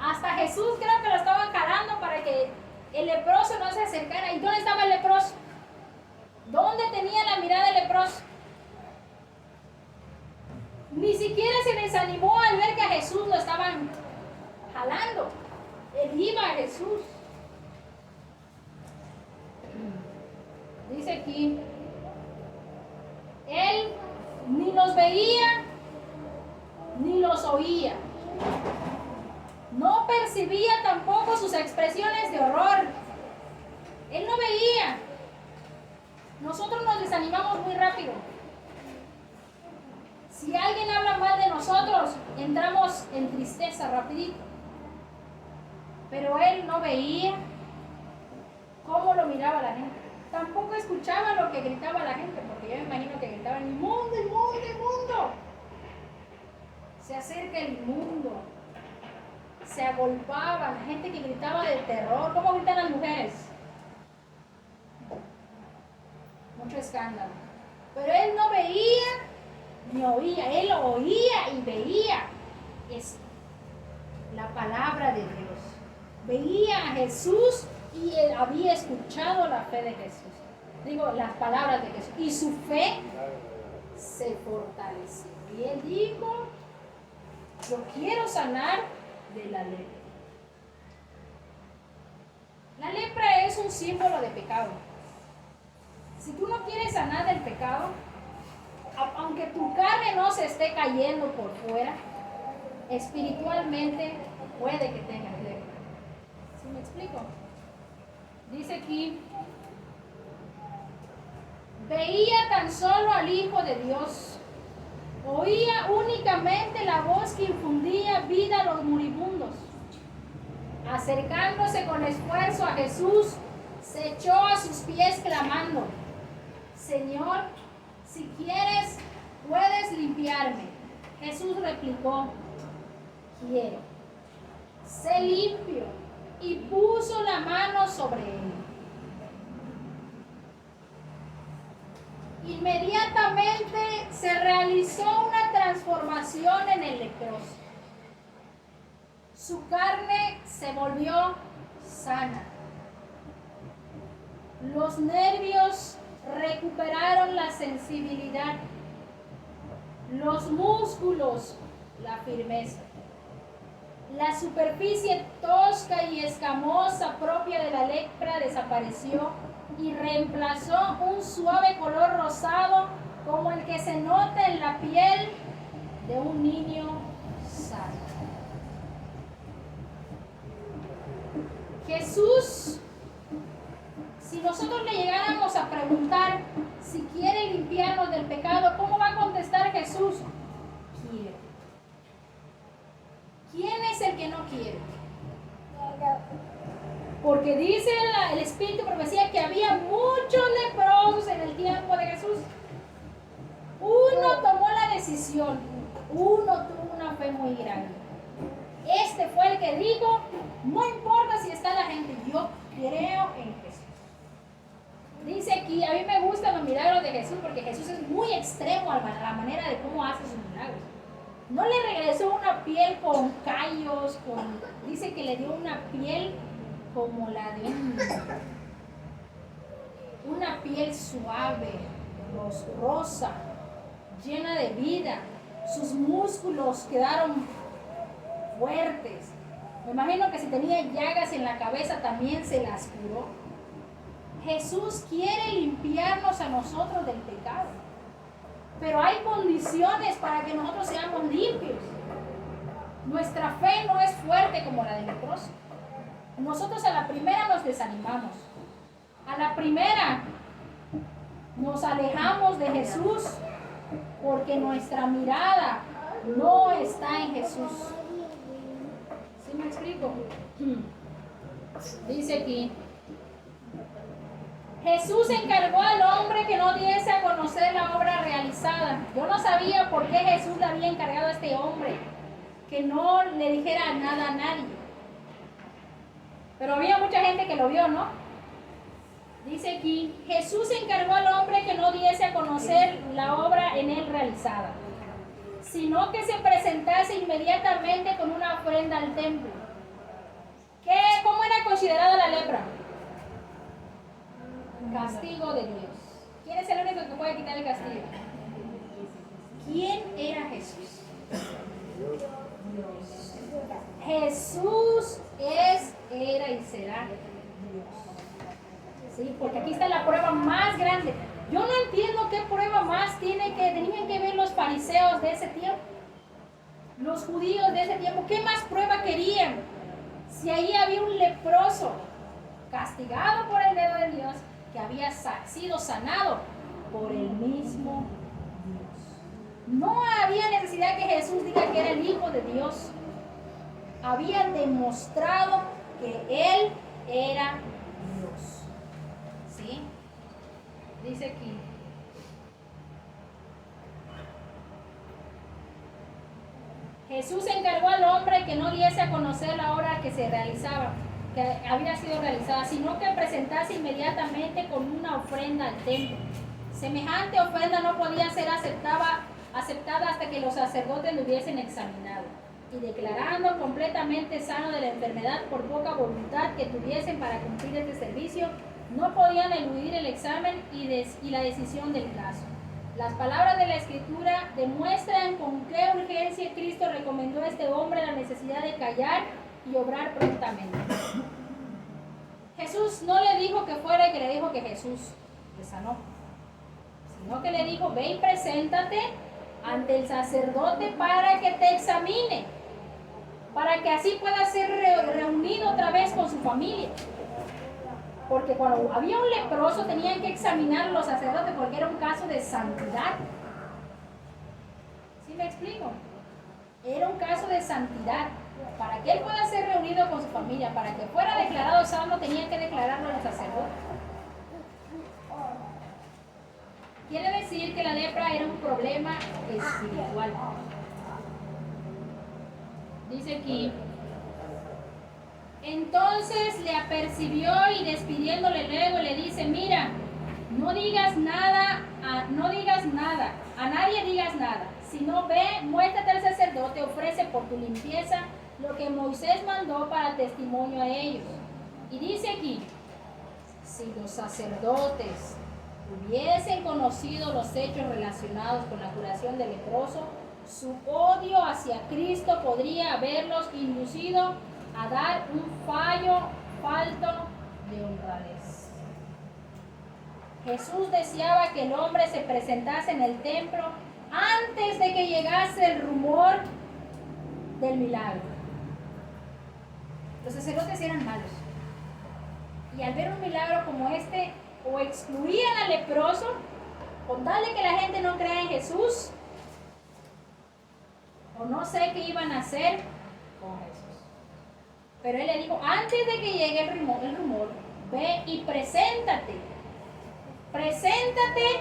Hasta Jesús creo que lo estaban jalando para que el leproso no se acercara. ¿Y dónde estaba el leproso? ¿Dónde tenía la mirada el leproso? Ni siquiera se desanimó al ver que a Jesús lo estaban jalando. Él iba a Jesús. Dice aquí, él ni los veía ni los oía. No percibía tampoco sus expresiones de horror. Él no veía. Nosotros nos desanimamos muy rápido. Si alguien habla mal de nosotros, entramos en tristeza rapidito. Pero él no veía cómo lo miraba la gente. Tampoco escuchaba lo que gritaba la gente, porque yo me imagino que gritaban inmundo, inmundo, inmundo. Se acerca el inmundo. Se agolpaban, gente que gritaba de terror. ¿Cómo gritan las mujeres? Mucho escándalo. Pero él no veía ni oía, él oía y veía esto, la palabra de Dios. Veía a Jesús y él había escuchado la fe de Jesús. Digo, las palabras de Jesús. Y su fe se fortaleció. Y él dijo, yo quiero sanar de la lepra. La lepra es un símbolo de pecado. Si tú no quieres sanar del pecado, aunque tu carne no se esté cayendo por fuera, espiritualmente puede que tengas lepra. ¿Sí me explico? Dice aquí, veía tan solo al Hijo de Dios, oía únicamente la voz que infundía vida a los moribundos. Acercándose con esfuerzo a Jesús, se echó a sus pies clamando, Señor, si quieres, puedes limpiarme. Jesús replicó, quiero. Sé limpio. Y puso la mano sobre él. Inmediatamente se realizó una transformación en el leproso. Su carne se volvió sana. Los nervios recuperaron la sensibilidad. Los músculos, la firmeza. La superficie tosca y escamosa propia de la lepra desapareció y reemplazó un suave color rosado como el que se nota en la piel de un niño sano. Jesús, si nosotros le llegáramos a preguntar si quiere limpiarnos del pecado, ¿cómo va a contestar Jesús? Quiero. ¿Quién es el que no quiere? Porque dice el Espíritu profecía que había muchos leprosos en el tiempo de Jesús. Uno tomó la decisión, uno tuvo una fe muy grande. Este fue el que dijo, no importa si está la gente, yo creo en Jesús. Dice aquí, a mí me gustan los milagros de Jesús porque Jesús es muy extremo a la manera de cómo hace sus milagros. No le regresó una piel con callos, dice que le dio una piel como la de una piel suave, rosa, llena de vida. Sus músculos quedaron fuertes. Me imagino que si tenía llagas en la cabeza también se las curó. Jesús quiere limpiarnos a nosotros del pecado. Pero hay condiciones para que nosotros seamos limpios. Nuestra fe no es fuerte como la del leproso. Nosotros a la primera nos desanimamos. A la primera nos alejamos de Jesús porque nuestra mirada no está en Jesús. ¿Sí me explico? Dice aquí, Jesús encargó al hombre que no diese a conocer la obra realizada. Yo no sabía por qué Jesús le había encargado a este hombre que no le dijera nada a nadie. Pero había mucha gente que lo vio, ¿no? Dice aquí, Jesús encargó al hombre que no diese a conocer la obra en él realizada, sino que se presentase inmediatamente con una ofrenda al templo. ¿Cómo era considerada la lepra? Castigo de Dios. ¿Quién es el único que puede quitar el castigo? ¿Quién era Jesús? Dios. Jesús era y será Dios. Sí, porque aquí está la prueba más grande. Yo no entiendo qué prueba más tenían que ver los fariseos de ese tiempo, los judíos de ese tiempo. ¿Qué más prueba querían? Si ahí había un leproso castigado por el dedo de Dios, que había sido sanado por el mismo Dios. No había necesidad que Jesús diga que era el Hijo de Dios. Había demostrado que Él era Dios. ¿Sí? Dice aquí. Jesús encargó al hombre que no diese a conocer la hora que se realizaba, que había sido realizada, sino que presentase inmediatamente con una ofrenda al templo. Semejante ofrenda no podía ser aceptada hasta que los sacerdotes lo hubiesen examinado y declarando completamente sano de la enfermedad por poca voluntad que tuviesen para cumplir este servicio, no podían eludir el examen y la decisión del caso. Las palabras de la Escritura demuestran con qué urgencia Cristo recomendó a este hombre la necesidad de callar y obrar prontamente. Jesús no le dijo que fuera y que le dijo que Jesús le sanó, sino que le dijo, ve y preséntate ante el sacerdote para que te examine, para que así pueda ser reunido otra vez con su familia. Porque cuando había un leproso tenían que examinar a los sacerdotes porque era un caso de santidad. ¿Sí me explico? Era un caso de santidad. Para que él pueda ser reunido con su familia, para que fuera declarado sano, tenían que declararlo a los sacerdotes. Quiere decir que la lepra era un problema espiritual. Dice aquí, entonces le apercibió y despidiéndole luego le dice, mira, no digas nada, a nadie digas nada, sino ve, muéstrate al sacerdote, ofrece por tu limpieza lo que Moisés mandó para testimonio a ellos. Y dice aquí, si los sacerdotes hubiesen conocido los hechos relacionados con la curación del leproso, su odio hacia Cristo podría haberlos inducido a dar un falto de honradez. Jesús deseaba que el hombre se presentase en el templo antes de que llegase el rumor del milagro. Los sacerdotes eran malos. Y al ver un milagro como este, o excluían al leproso, con tal de que la gente no crea en Jesús, o no sé qué iban a hacer con Jesús. Pero él le dijo, antes de que llegue el rumor, ve y preséntate. Preséntate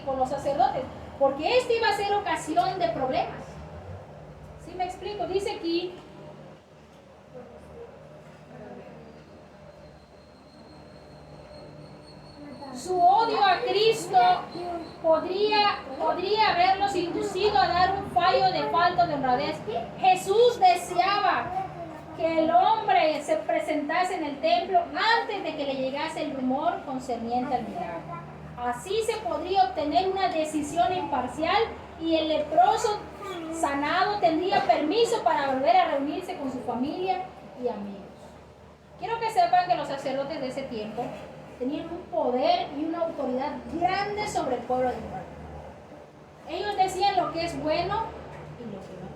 con los sacerdotes, porque esto iba a ser ocasión de problemas. ¿Sí me explico? Dice aquí, su odio a Cristo podría haberlos inducido a dar un fallo de falta de honradez. Jesús deseaba que el hombre se presentase en el templo antes de que le llegase el rumor concerniente al milagro. Así se podría obtener una decisión imparcial y el leproso sanado tendría permiso para volver a reunirse con su familia y amigos. Quiero que sepan que los sacerdotes de ese tiempo tenían un poder y una autoridad grande sobre el pueblo de Israel. Ellos decían lo que es bueno y lo que no.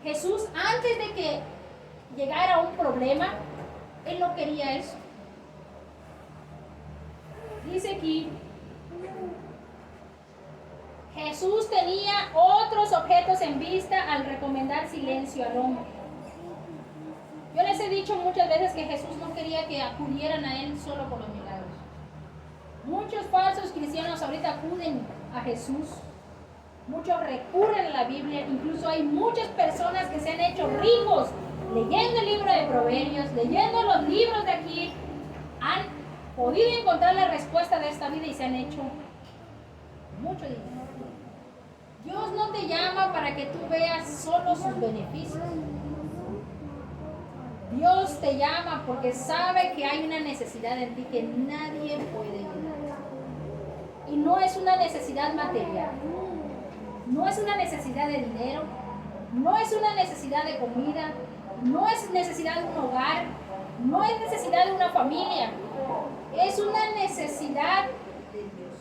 Jesús, antes de que llegara un problema, él no quería eso. Dice aquí, Jesús tenía otros objetos en vista al recomendar silencio al hombre. Yo les he dicho muchas veces que Jesús no quería que acudieran a Él solo por los milagros. Muchos falsos cristianos ahorita acuden a Jesús Muchos recurren a la Biblia, incluso hay muchas personas que se han hecho ricos leyendo el libro de Proverbios, leyendo los libros de aquí, han podido encontrar la respuesta de esta vida y se han hecho mucho dinero. Dios no te llama para que tú veas solo sus beneficios. Dios te llama porque sabe que hay una necesidad en ti que nadie puede llenar. Y no es una necesidad material, no es una necesidad de dinero, no es una necesidad de comida, no es necesidad de un hogar, no es necesidad de una familia, es una necesidad de Dios.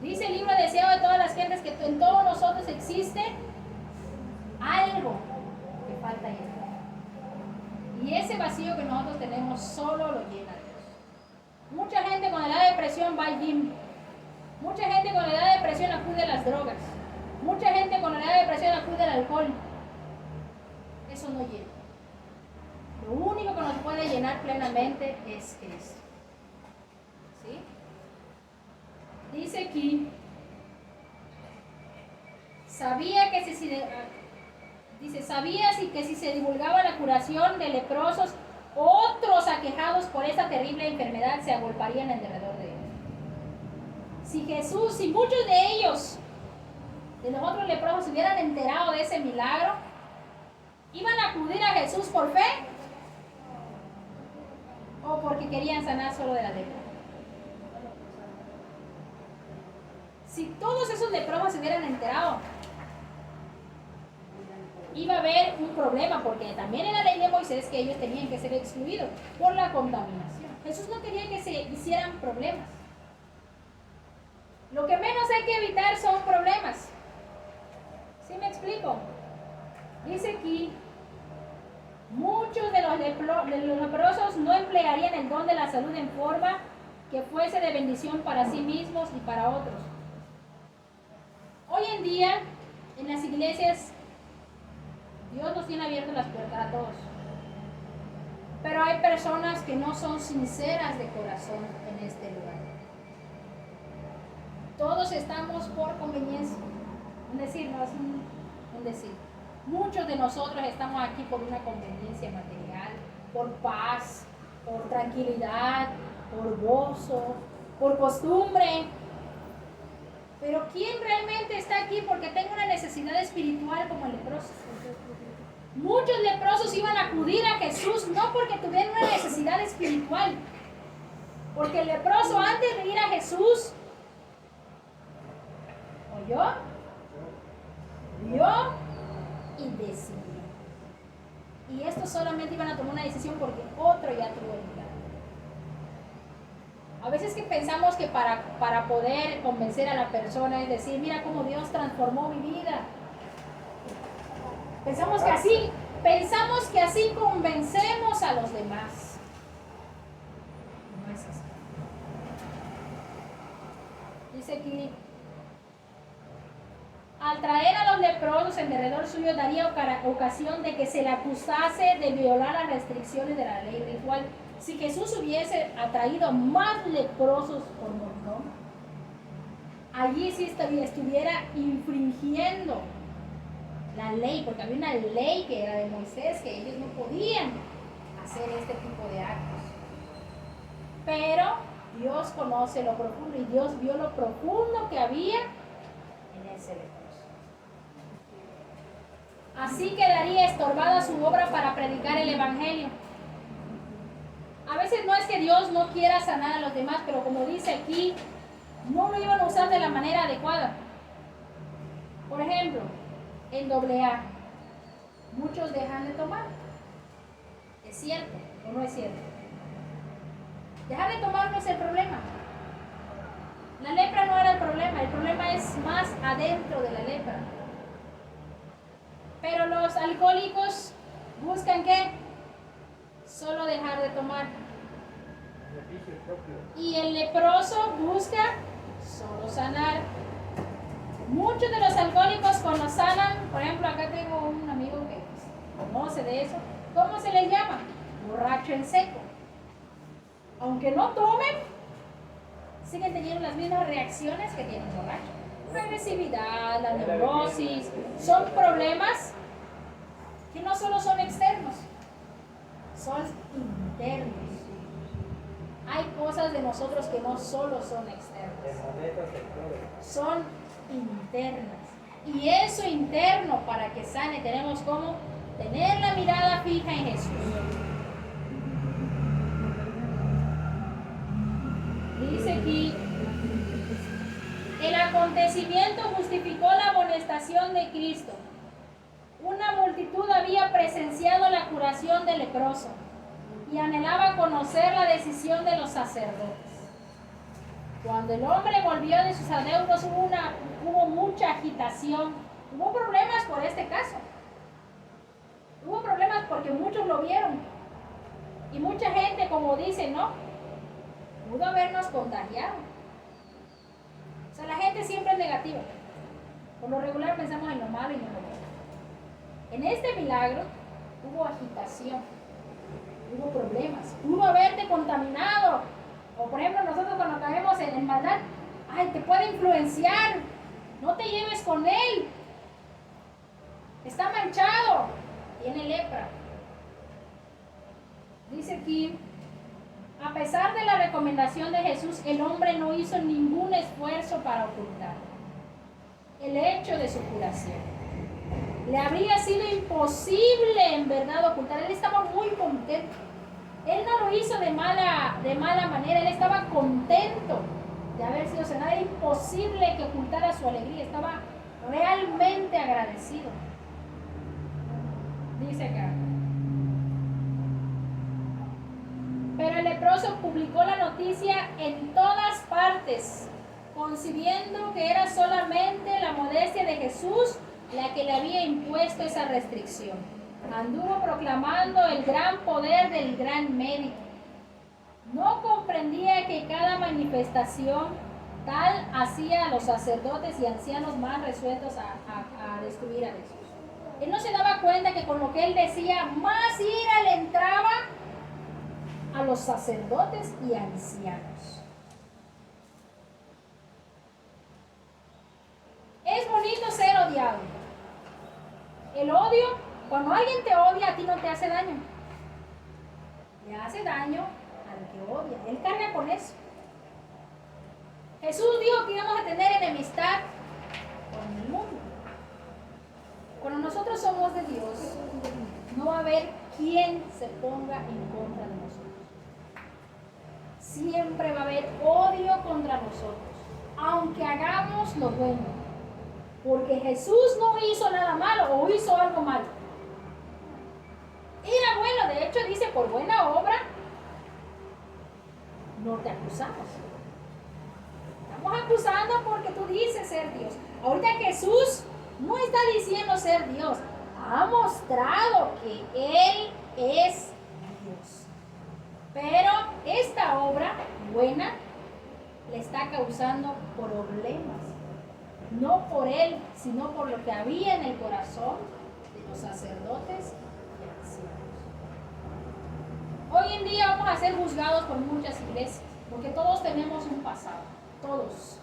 Dice el libro Deseo de todas las gentes que en todos nosotros existe algo que falta llenar. Y ese vacío que nosotros tenemos solo lo llena Dios. Mucha gente con la depresión va al gym. Mucha gente con la depresión acude a las drogas. Mucha gente con la depresión acude al alcohol. Eso no llena. Lo único que nos puede llenar plenamente es Cristo. ¿Sí? Dice aquí, sabías que si se divulgaba la curación de leprosos, otros aquejados por esa terrible enfermedad se agolparían alrededor de él. Si muchos de ellos, de los otros leprosos, se hubieran enterado de ese milagro, ¿iban a acudir a Jesús por fe? ¿O porque querían sanar solo de la lepra? Si todos esos leprosos se hubieran enterado, iba a haber un problema, porque también en la ley de Moisés que ellos tenían que ser excluidos por la contaminación. Jesús no quería que se hicieran problemas. Lo que menos hay que evitar son problemas. ¿Sí me explico? Dice aquí, muchos de los leprosos no emplearían el don de la salud en forma que fuese de bendición para sí mismos y para otros. Hoy en día, en las iglesias, Dios nos tiene abiertas las puertas a todos. Pero hay personas que no son sinceras de corazón en este lugar. Todos estamos por conveniencia. Un decir, no es un decir. Muchos de nosotros estamos aquí por una conveniencia material, por paz, por tranquilidad, por gozo, por costumbre. Pero ¿quién realmente está aquí porque tenga una necesidad espiritual como el leproso? Muchos leprosos iban a acudir a Jesús no porque tuvieran una necesidad espiritual, porque el leproso antes de ir a Jesús oyó, vio y decidió. Y estos solamente iban a tomar una decisión porque otro ya tuvo el milagro. A veces que pensamos que para poder convencer a la persona es decir, mira cómo Dios transformó mi vida. Pensamos que así convencemos a los demás. No es así. Dice aquí, al traer a los leprosos en derredor suyo daría ocasión de que se le acusase de violar las restricciones de la ley ritual. Si Jesús hubiese atraído más leprosos por montón, allí sí estuviera infringiendo la ley, porque había una ley que era de Moisés, que ellos no podían hacer este tipo de actos. Pero Dios conoce lo profundo y Dios vio lo profundo que había en ese leproso. Así quedaría estorbada su obra para predicar el evangelio. A veces no es que Dios no quiera sanar a los demás, pero como dice aquí, no lo iban a usar de la manera adecuada. Por ejemplo, en AA, muchos dejan de tomar. ¿Es cierto o no es cierto? Dejar de tomar no es el problema. La lepra no era el problema es más adentro de la lepra. Pero los alcohólicos buscan ¿qué? Solo dejar de tomar. Y el leproso busca solo sanar. Muchos de los alcohólicos cuando sanan, por ejemplo, acá tengo un amigo que conoce de eso, ¿cómo se les llama? Borracho en seco. Aunque no tomen, siguen teniendo las mismas reacciones que tienen borracho. La agresividad, la neurosis, son problemas que no solo son externos, son internos. Hay cosas de nosotros que no solo son externas, son internas. Y eso interno, para que sane, tenemos como tener la mirada fija en Jesús. Dice aquí, el acontecimiento justificó la amonestación de Cristo. Una multitud había presenciado la curación del leproso y anhelaba conocer la decisión de los sacerdotes. Cuando el hombre volvió de sus adeudos hubo mucha agitación. Hubo problemas por este caso. Hubo problemas porque muchos lo vieron. Y mucha gente, como dice, no, pudo habernos contagiado. O sea, la gente siempre es negativa. Por lo regular pensamos en lo malo y no en lo bueno. En este milagro hubo agitación, hubo problemas, pudo haberte contaminado. O por ejemplo, nosotros cuando caemos en maldad, ay, te puede influenciar, no te lleves con él, está manchado, tiene lepra. Dice aquí, a pesar de la recomendación de Jesús, el hombre no hizo ningún esfuerzo para ocultar el hecho de su curación. Le habría sido imposible en verdad ocultar. Él estaba muy contento. Él no lo hizo de mala manera. Él estaba contento de haber sido sanado. Era imposible que ocultara su alegría. Estaba realmente agradecido. Dice acá. Pero el leproso publicó la noticia en todas partes, concibiendo que era solamente la modestia de Jesús la que le había impuesto esa restricción. Anduvo proclamando el gran poder del gran médico. No comprendía que cada manifestación tal hacía a los sacerdotes y ancianos más resueltos a destruir a Jesús. Él no se daba cuenta que con lo que él decía, más ira le entraba a los sacerdotes y ancianos. Es bonito ser odiado. El odio, cuando alguien te odia, a ti no te hace daño. Le hace daño al que odia. Él carga con eso. Jesús dijo que íbamos a tener enemistad con el mundo. Cuando nosotros somos de Dios, no va a haber quien se ponga en contra de nosotros. Siempre va a haber odio contra nosotros, aunque hagamos lo bueno. Porque Jesús no hizo nada malo o hizo algo malo. Era bueno, de hecho dice, por buena obra no te acusamos. Estamos acusando porque tú dices ser Dios. Ahorita Jesús no está diciendo ser Dios. Ha mostrado que Él es Dios. Pero esta obra buena le está causando problemas. No por él, sino por lo que había en el corazón de los sacerdotes y ancianos. Hoy en día vamos a ser juzgados por muchas iglesias, porque todos tenemos un pasado, todos.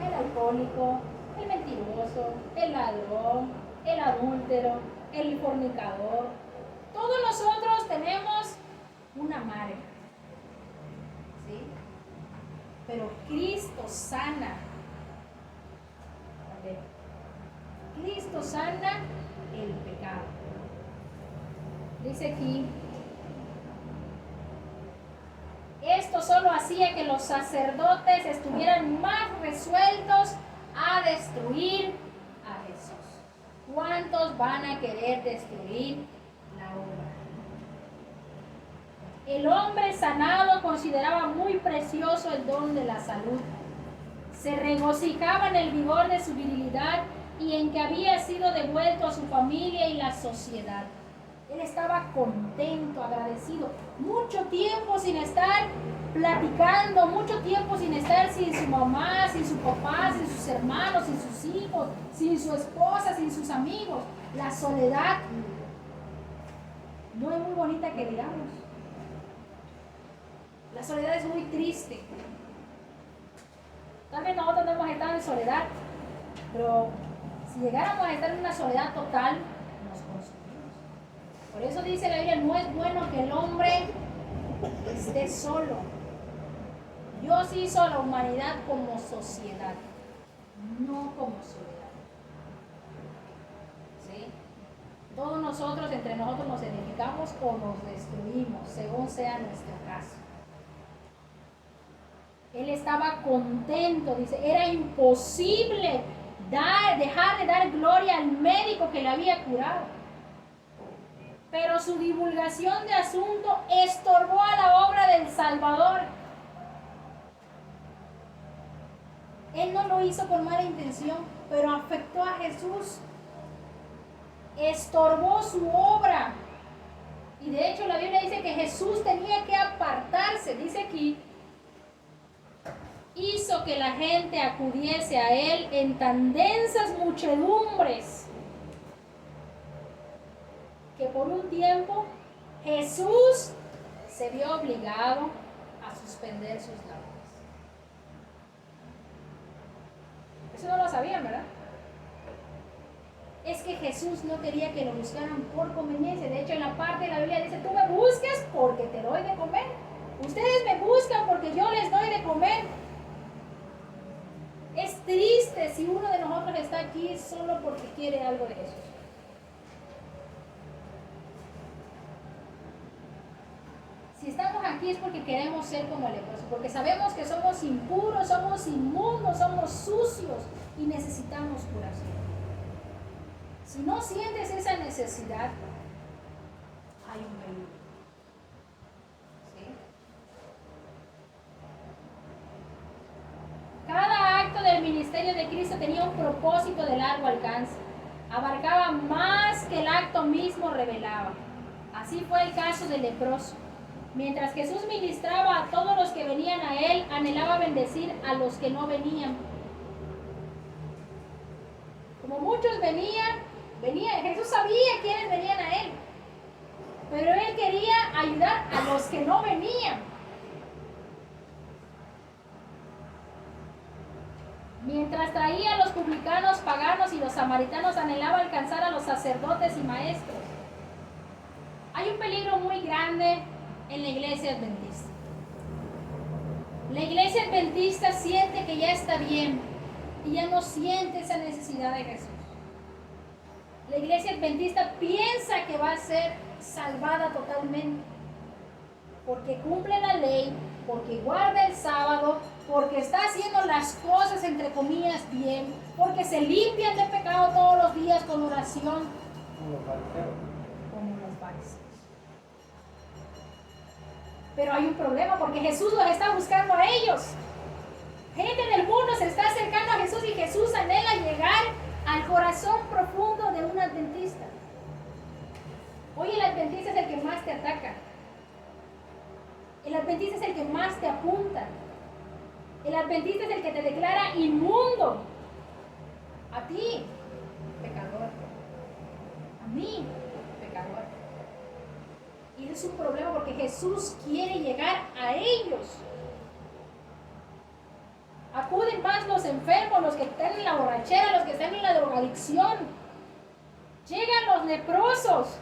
El alcohólico, el mentiroso, el ladrón, el adúltero, el fornicador. Todos nosotros tenemos una marca, ¿sí? Pero Cristo sana. Cristo sana el pecado. Dice aquí, esto solo hacía que los sacerdotes estuvieran más resueltos a destruir a Jesús. ¿Cuántos van a querer destruir la obra? El hombre sanado consideraba muy precioso el don de la salud. Se regocijaba en el vigor de su virilidad y en que había sido devuelto a su familia y la sociedad. Él estaba contento, agradecido. Mucho tiempo sin estar platicando, mucho tiempo sin estar sin su mamá, sin su papá, sin sus hermanos, sin sus hijos, sin su esposa, sin sus amigos. La soledad no es muy bonita que digamos. La soledad es muy triste. Tal vez nosotros no hemos estado en soledad, pero si llegáramos a estar en una soledad total, nos consumimos. Por eso dice la Biblia, no es bueno que el hombre esté solo. Dios hizo a la humanidad como sociedad, no como soledad. ¿Sí? Todos nosotros, entre nosotros nos edificamos o nos destruimos, según sea nuestro caso. Él estaba contento, dice, era imposible dejar de dar gloria al médico que le había curado. Pero su divulgación de asunto estorbó a la obra del Salvador. Él no lo hizo con mala intención, pero afectó a Jesús. Estorbó su obra. Y de hecho la Biblia dice que Jesús tenía que apartarse. Dice aquí, hizo que la gente acudiese a él en tan densas muchedumbres que por un tiempo Jesús se vio obligado a suspender sus labores. Eso no lo sabían, ¿verdad? Es que Jesús no quería que lo buscaran por conveniencia. De hecho, en la parte de la Biblia dice, tú me buscas porque te doy de comer. Ustedes me buscan porque yo les doy de comer. Es triste si uno de nosotros está aquí solo porque quiere algo de Jesús. Si estamos aquí es porque queremos ser como el leproso, porque sabemos que somos impuros, somos inmundos, somos sucios y necesitamos curación. Si no sientes esa necesidad, hay un peligro. ¿Sí? Cada acto del ministerio de Cristo tenía un propósito de largo alcance. Abarcaba más que el acto mismo revelaba. Así fue el caso del leproso. Mientras Jesús ministraba a todos los que venían a él, anhelaba bendecir a los que no venían. Como muchos venían, Jesús sabía quiénes venían a él, pero él quería ayudar a los que no venían. Mientras traía a los publicanos, paganos y los samaritanos, anhelaba alcanzar a los sacerdotes y maestros. Hay un peligro muy grande en la iglesia adventista. La iglesia adventista siente que ya está bien y ya no siente esa necesidad de Jesús. La iglesia adventista piensa que va a ser salvada totalmente porque cumple la ley, porque guarda el sábado, porque está haciendo las cosas entre comillas bien, porque se limpian de pecado todos los días con oración, como los fariseos. Pero hay un problema porque Jesús los está buscando a ellos. Gente del mundo se está acercando a Jesús y Jesús anhela llegar al corazón profundo de un adventista. Hoy el adventista es el que más te ataca. El adventista es el que más te apunta. El adventista es el que te declara inmundo. A ti, pecador. A mí, pecador. Y es un problema porque Jesús quiere llegar a ellos. Acuden más los enfermos, los que están en la borrachera, los que están en la drogadicción. Llegan los leprosos.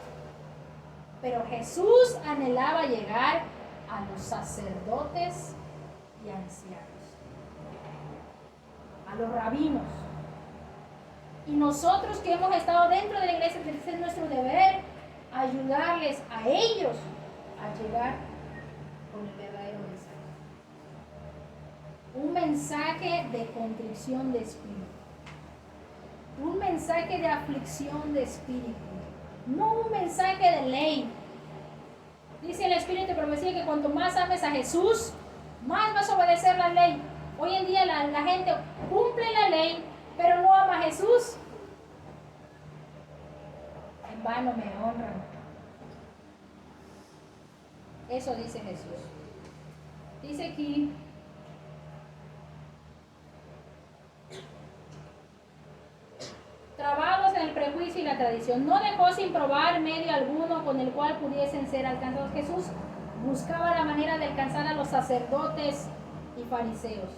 Pero Jesús anhelaba llegar a los sacerdotes y ancianos, a los rabinos. Y nosotros que hemos estado dentro de la iglesia, es nuestro deber ayudarles a ellos a llegar con el verdadero mensaje. Un mensaje de contrición de espíritu. Un mensaje de aflicción de espíritu. No un mensaje de ley. Dice el Espíritu de Profecía que cuanto más ames a Jesús, más vas a obedecer la ley. Hoy en día la gente cumple la ley, pero no ama a Jesús. En vano me honran. Eso dice Jesús. Dice aquí, trabados en el prejuicio y la tradición, no dejó sin probar medio alguno con el cual pudiesen ser alcanzados. Jesús buscaba la manera de alcanzar a los sacerdotes y fariseos.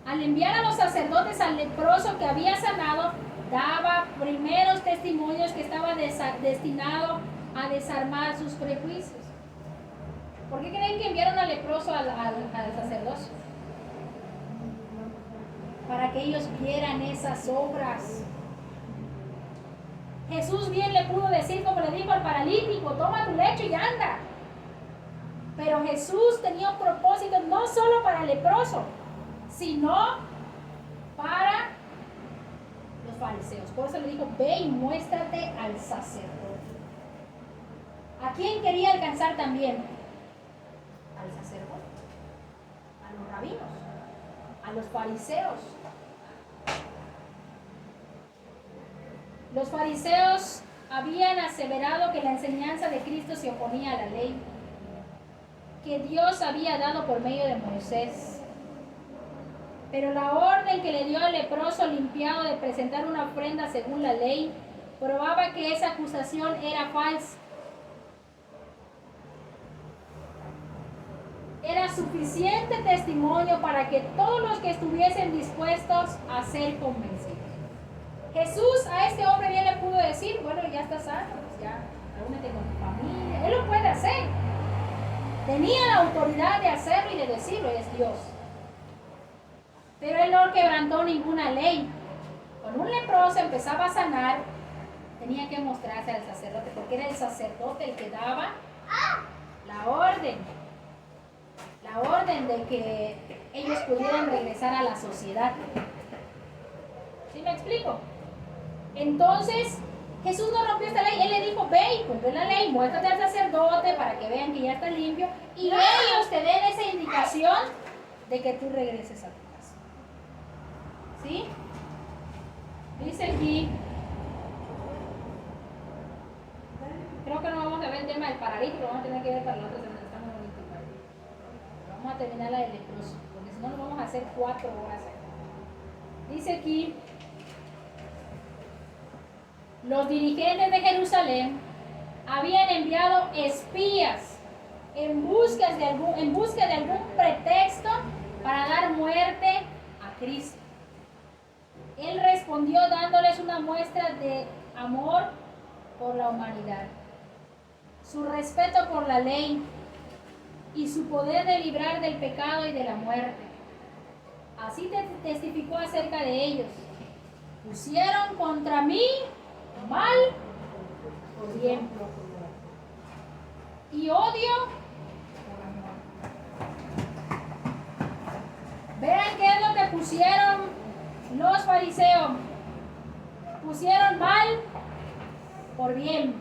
Al enviar a los sacerdotes al leproso que había sanado, daba primeros testimonios que estaba destinado a desarmar sus prejuicios. ¿Por qué creen que enviaron al leproso al sacerdocio? Para que ellos vieran esas obras. Jesús bien le pudo decir, como le dijo al paralítico, toma tu lecho y anda. Pero Jesús tenía un propósito no solo para el leproso, sino para los fariseos. Por eso le dijo, ve y muéstrate al sacerdote. ¿A quién quería alcanzar también? Al sacerdote, a los rabinos, a los fariseos. Los fariseos habían aseverado que la enseñanza de Cristo se oponía a la ley que Dios había dado por medio de Moisés. Pero la orden que le dio al leproso limpiado de presentar una ofrenda según la ley probaba que esa acusación era falsa. Era suficiente testimonio para que todos los que estuviesen dispuestos a ser convencidos. Jesús a este hombre bien le pudo decir, bueno, ya estás sano, pues ya, reúnete con tu familia. Él lo puede hacer. Tenía la autoridad de hacerlo y de decirlo, es Dios. Pero él no quebrantó ninguna ley. Cuando un leproso empezaba a sanar, tenía que mostrarse al sacerdote, porque era el sacerdote el que daba la orden de que ellos pudieran regresar a la sociedad. ¿Sí me explico? Entonces, Jesús no rompió esta ley. Él le dijo, ve y cumple la ley, muéstrate al sacerdote para que vean que ya está limpio y ellos te den esa indicación de que tú regreses a tu casa. ¿Sí? Dice aquí, creo que no vamos a ver el tema del paralítico, vamos a tener que ver para la otra semana, está muy bonito. Vamos a terminar la del leproso, porque si no nos vamos a hacer 4 horas aquí. Dice aquí, los dirigentes de Jerusalén habían enviado espías en busca de algún pretexto para dar muerte a Cristo. Él respondió dándoles una muestra de amor por la humanidad, su respeto por la ley y su poder de librar del pecado y de la muerte. Así testificó acerca de ellos. Pusieron contra mí mal por bien y odio por amor. Vean qué es lo que pusieron los fariseos. Pusieron mal por bien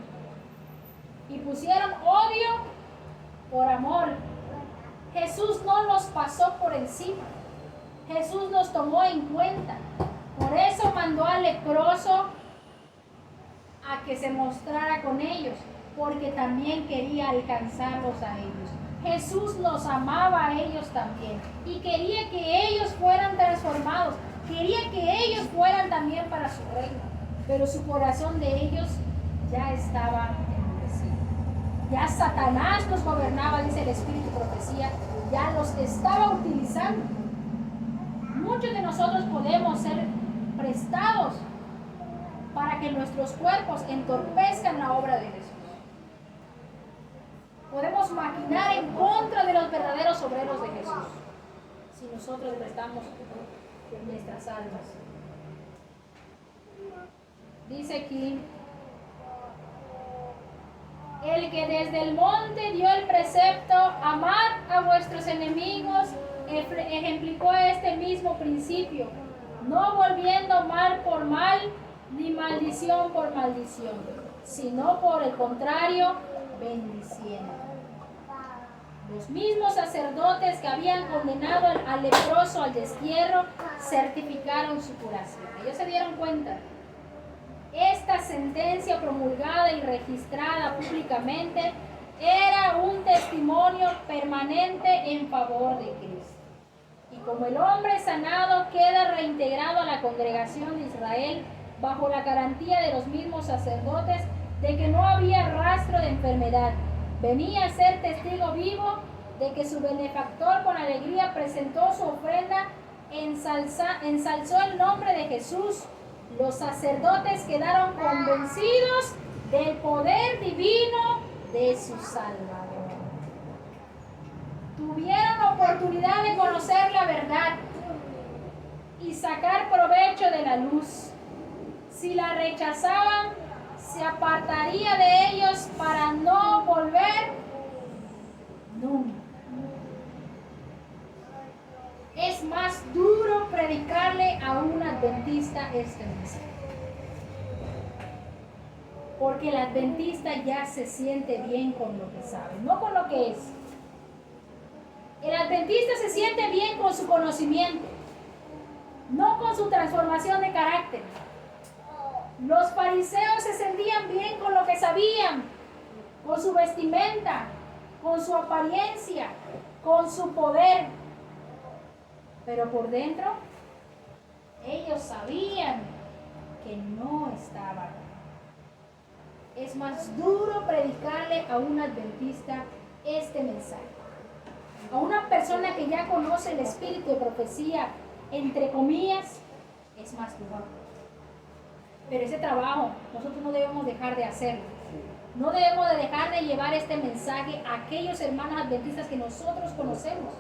y pusieron odio por amor. Jesús no los pasó por encima. Jesús los tomó en cuenta. Por eso mandó al leproso a que se mostrara con ellos, porque también quería alcanzarlos a ellos. Jesús los amaba a ellos también y quería que ellos fueran transformados, quería que ellos fueran también para su reino, pero su corazón de ellos ya estaba endurecido. Ya Satanás los gobernaba, dice el Espíritu Profecía, ya los estaba utilizando. Muchos de nosotros podemos ser prestados para que nuestros cuerpos entorpezcan la obra de Jesús. Podemos maquinar en contra de los verdaderos obreros de Jesús si nosotros prestamos nuestras almas. Dice aquí, el que desde el monte dio el precepto, amad a vuestros enemigos, ejemplificó este mismo principio, no volviendo mal por mal, ni maldición por maldición, sino por el contrario, bendiciendo. Los mismos sacerdotes que habían condenado al leproso al destierro certificaron su curación. Ellos se dieron cuenta. Esta sentencia promulgada y registrada públicamente era un testimonio permanente en favor de Cristo. Y como el hombre sanado queda reintegrado a la congregación de Israel bajo la garantía de los mismos sacerdotes de que no había rastro de enfermedad, venía a ser testigo vivo de que su benefactor con alegría presentó su ofrenda ensalzó el nombre de Jesús. Los sacerdotes quedaron convencidos del poder divino de su Salvador. Tuvieron oportunidad de conocer la verdad y sacar provecho de la luz. Si la rechazaban, se apartaría de ellos para no volver nunca. Es más duro predicarle a un adventista este mensaje, porque el adventista ya se siente bien con lo que sabe, no con lo que es. El adventista se siente bien con su conocimiento, no con su transformación de carácter. Los fariseos se sentían bien con lo que sabían, con su vestimenta, con su apariencia, con su poder. Pero por dentro, ellos sabían que no estaban. Es más duro predicarle a un adventista este mensaje. A una persona que ya conoce el espíritu de profecía, entre comillas, es más duro. Pero ese trabajo nosotros no debemos dejar de hacerlo. No debemos de dejar de llevar este mensaje a aquellos hermanos adventistas que nosotros conocemos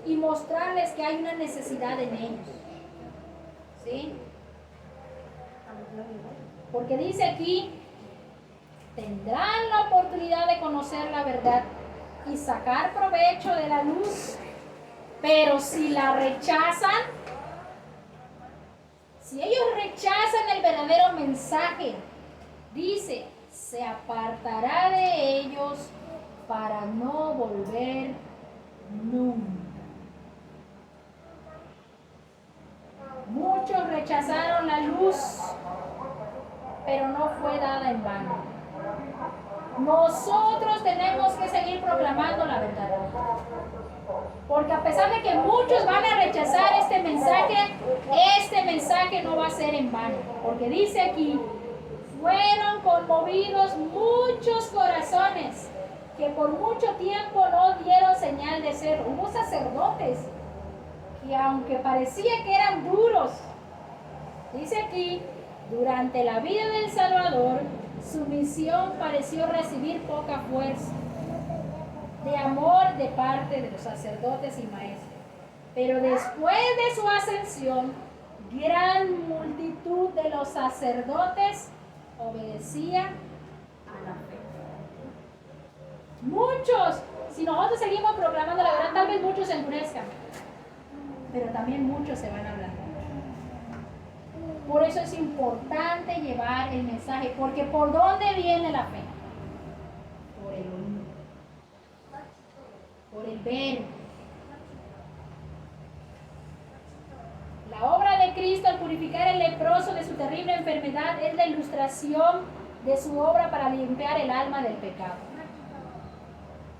y mostrarles que hay una necesidad en ellos. ¿Sí? Porque dice aquí, tendrán la oportunidad de conocer la verdad y sacar provecho de la luz, pero si la rechazan, si ellos rechazan el verdadero mensaje, dice, se apartará de ellos para no volver nunca. Muchos rechazaron la luz, pero no fue dada en vano. Nosotros tenemos que seguir proclamando la verdad. Porque a pesar de que muchos van a rechazar este mensaje no va a ser en vano. Porque dice aquí, fueron conmovidos muchos corazones que por mucho tiempo no dieron señal de ser. Hubo sacerdotes que aunque parecía que eran duros, dice aquí, durante la vida del Salvador, su misión pareció recibir poca fuerza de amor de parte de los sacerdotes y maestros. Pero después de su ascensión, gran multitud de los sacerdotes obedecía a la fe. Muchos, si nosotros seguimos proclamando la verdad, tal vez muchos se endurezcan, pero también muchos se van a ablandar. Por eso es importante llevar el mensaje, porque ¿por dónde viene la fe? Por el oír, por el ver. La obra de Cristo al purificar el leproso de su terrible enfermedad es la ilustración de su obra para limpiar el alma del pecado.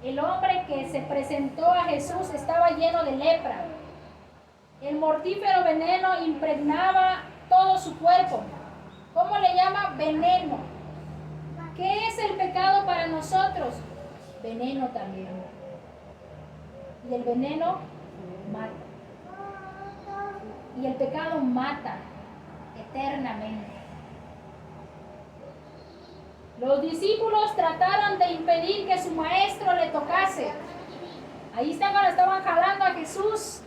El hombre que se presentó a Jesús estaba lleno de lepra. El mortífero veneno impregnaba todo su cuerpo. ¿Cómo le llama? Veneno. ¿Qué es el pecado para nosotros? Veneno también. Y el veneno mata. Y el pecado mata eternamente. Los discípulos trataron de impedir que su maestro le tocase. Ahí estaban jalando a Jesús.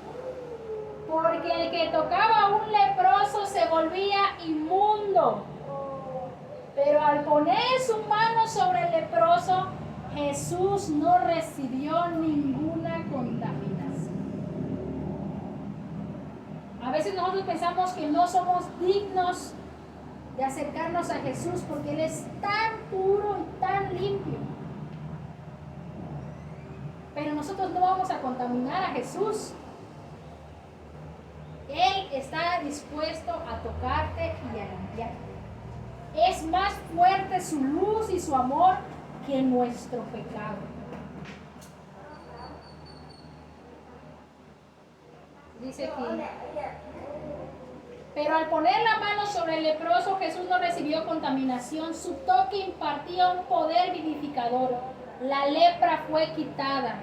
Porque el que tocaba a un leproso se volvía inmundo. Pero al poner su mano sobre el leproso, Jesús no recibió ninguna contaminación. A veces nosotros pensamos que no somos dignos de acercarnos a Jesús porque Él es tan puro y tan limpio. Pero nosotros no vamos a contaminar a Jesús. Él está dispuesto a tocarte y a limpiarte. Es más fuerte su luz y su amor que nuestro pecado. Dice aquí, pero al poner la mano sobre el leproso, Jesús no recibió contaminación. Su toque impartía un poder vivificador. La lepra fue quitada.